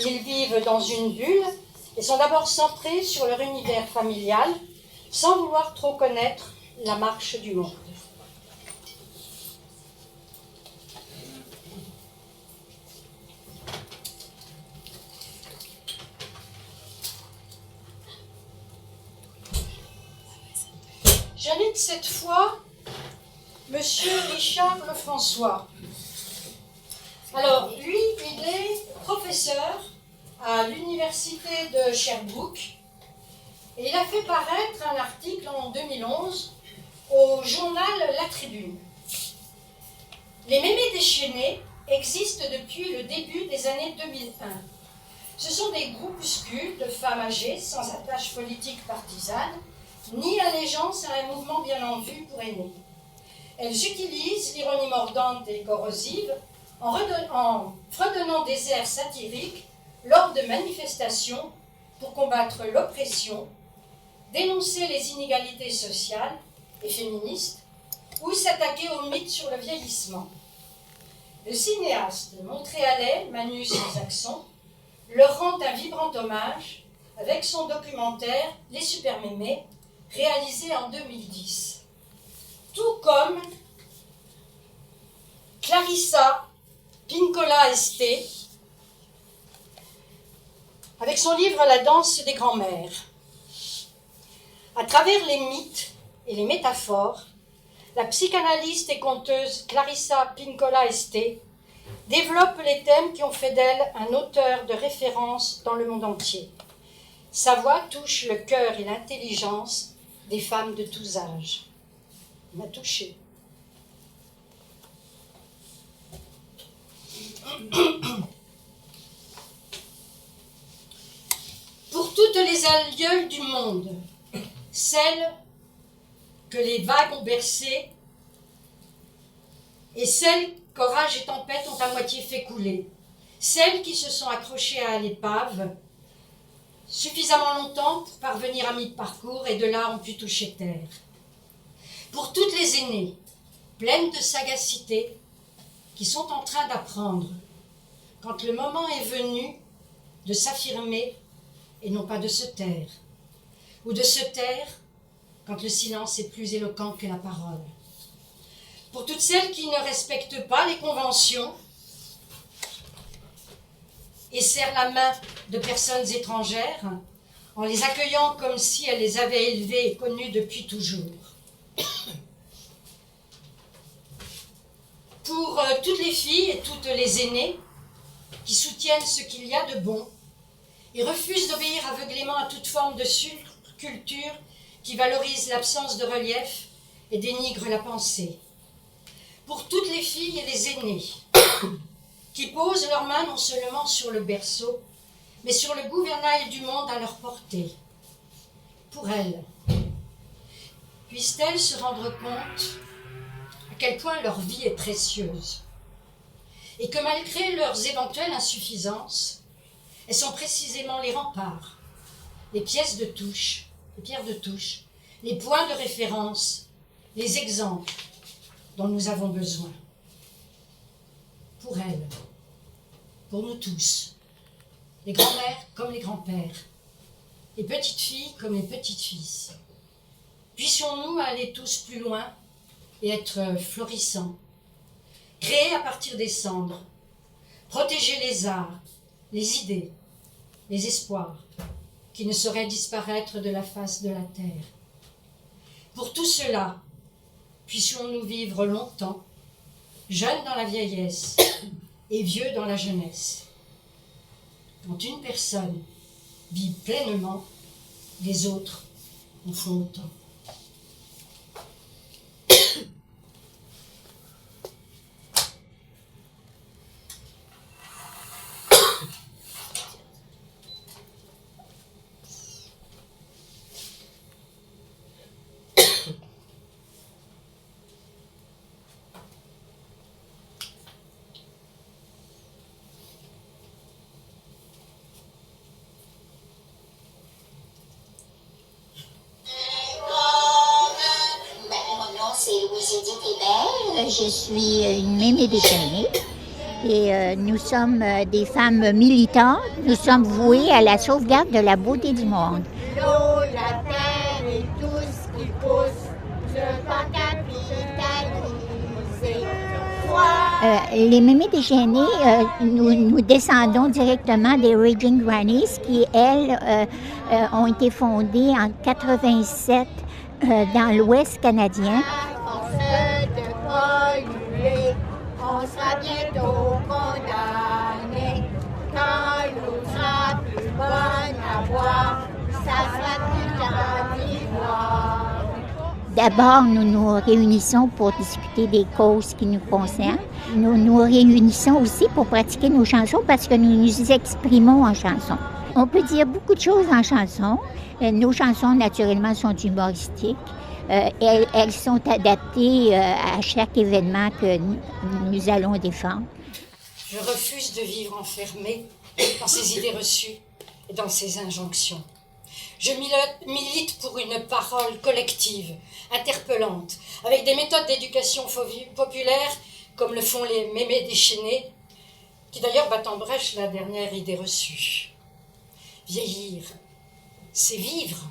Ils vivent dans une bulle et sont d'abord centrés sur leur univers familial, sans vouloir trop connaître la marche du monde. J'invite cette fois Monsieur Richard Lefrançois. Alors, lui, il est professeur à l'université de Sherbrooke et il a fait paraître un article en 2011 au journal La Tribune. Les mémés déchaînés existent depuis le début des années 2001. Ce sont des groupuscules de femmes âgées sans attache politique partisane ni allégeance à un mouvement bien en vue pour aînés. Elles utilisent l'ironie mordante et corrosive en fredonnant des airs satiriques lors de manifestations pour combattre l'oppression, dénoncer les inégalités sociales et féministes ou s'attaquer au mythe sur le vieillissement. Le cinéaste montréalais Manu Saxon leur rend un vibrant hommage avec son documentaire Les Super Mémés, réalisé en 2010. Tout comme Clarissa Pinkola Esté, avec son livre La danse des grands-mères. À travers les mythes et les métaphores, la psychanalyste et conteuse Clarissa Pinkola Esté développe les thèmes qui ont fait d'elle un auteur de référence dans le monde entier. Sa voix touche le cœur et l'intelligence des femmes de tous âges. Elle m'a touchée. Pour toutes les alleules du monde, celles que les vagues ont bercées et celles qu'orage et tempête ont à moitié fait couler, celles qui se sont accrochées à l'épave suffisamment longtemps pour parvenir à mi-parcours et de là ont pu toucher terre. Pour toutes les aînées, pleines de sagacité, qui sont en train d'apprendre, quand le moment est venu, de s'affirmer et non pas de se taire, ou de se taire quand le silence est plus éloquent que la parole. Pour toutes celles qui ne respectent pas les conventions et serrent la main de personnes étrangères en les accueillant comme si elles les avaient élevées et connues depuis toujours. Pour toutes les filles et toutes les aînées qui soutiennent ce qu'il y a de bon et refusent d'obéir aveuglément à toute forme de culture qui valorise l'absence de relief et dénigre la pensée. Pour toutes les filles et les aînés qui posent leurs mains non seulement sur le berceau, mais sur le gouvernail du monde à leur portée. Pour elles, puissent-elles se rendre compte à quel point leur vie est précieuse et que malgré leurs éventuelles insuffisances, elles sont précisément les remparts, les pièces de touche, les pierres de touche, les points de référence, les exemples dont nous avons besoin. Pour elles, pour nous tous, les grands-mères comme les grands-pères, les petites filles comme les petites-fils, puissions-nous aller tous plus loin et être florissants, créer à partir des cendres, protéger les arts, les idées, les espoirs qui ne sauraient disparaître de la face de la terre. Pour tout cela, puissions-nous vivre longtemps, jeunes dans la vieillesse et vieux dans la jeunesse. Quand une personne vit pleinement, les autres en font autant. Je suis une mémé déchaînée et nous sommes des femmes militantes. Nous sommes vouées à la sauvegarde de la beauté du monde. L'eau, la terre et tout ce qui pousse, ne pas capitaliser. Les mémés déchaînées, nous descendons directement des Raging Grannies qui, elles, ont été fondées en 87 dans l'Ouest canadien. On sera bientôt condamnés. Quand l'eau sera plus bonne à boire, ça sera plus tard d'y voir. D'abord, nous nous réunissons pour discuter des causes qui nous concernent. Nous nous réunissons aussi pour pratiquer nos chansons parce que nous nous exprimons en chansons. On peut dire beaucoup de choses en chansons. Nos chansons, naturellement, sont humoristiques. Elles sont adaptées à chaque événement que nous allons défendre. Je refuse de vivre enfermée dans ces idées reçues et dans ces injonctions. Je milite pour une parole collective, interpellante, avec des méthodes d'éducation populaire comme le font les mémés déchaînés, qui d'ailleurs battent en brèche la dernière idée reçue. Vieillir, c'est vivre.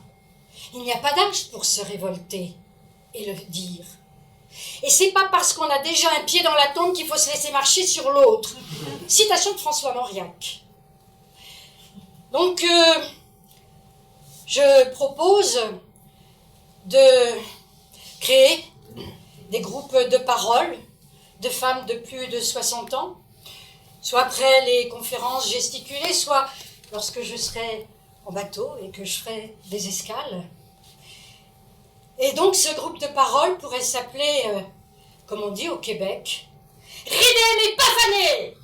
Il n'y a pas d'âge pour se révolter et le dire. Et c'est pas parce qu'on a déjà un pied dans la tombe qu'il faut se laisser marcher sur l'autre. Citation de François Mauriac. Donc, je propose de créer des groupes de parole de femmes de plus de 60 ans, soit après les conférences gesticulées, soit lorsque je serai en bateau et que je ferai des escales. Et donc ce groupe de parole pourrait s'appeler, comme on dit au Québec, « Ridez mais pas fanés !»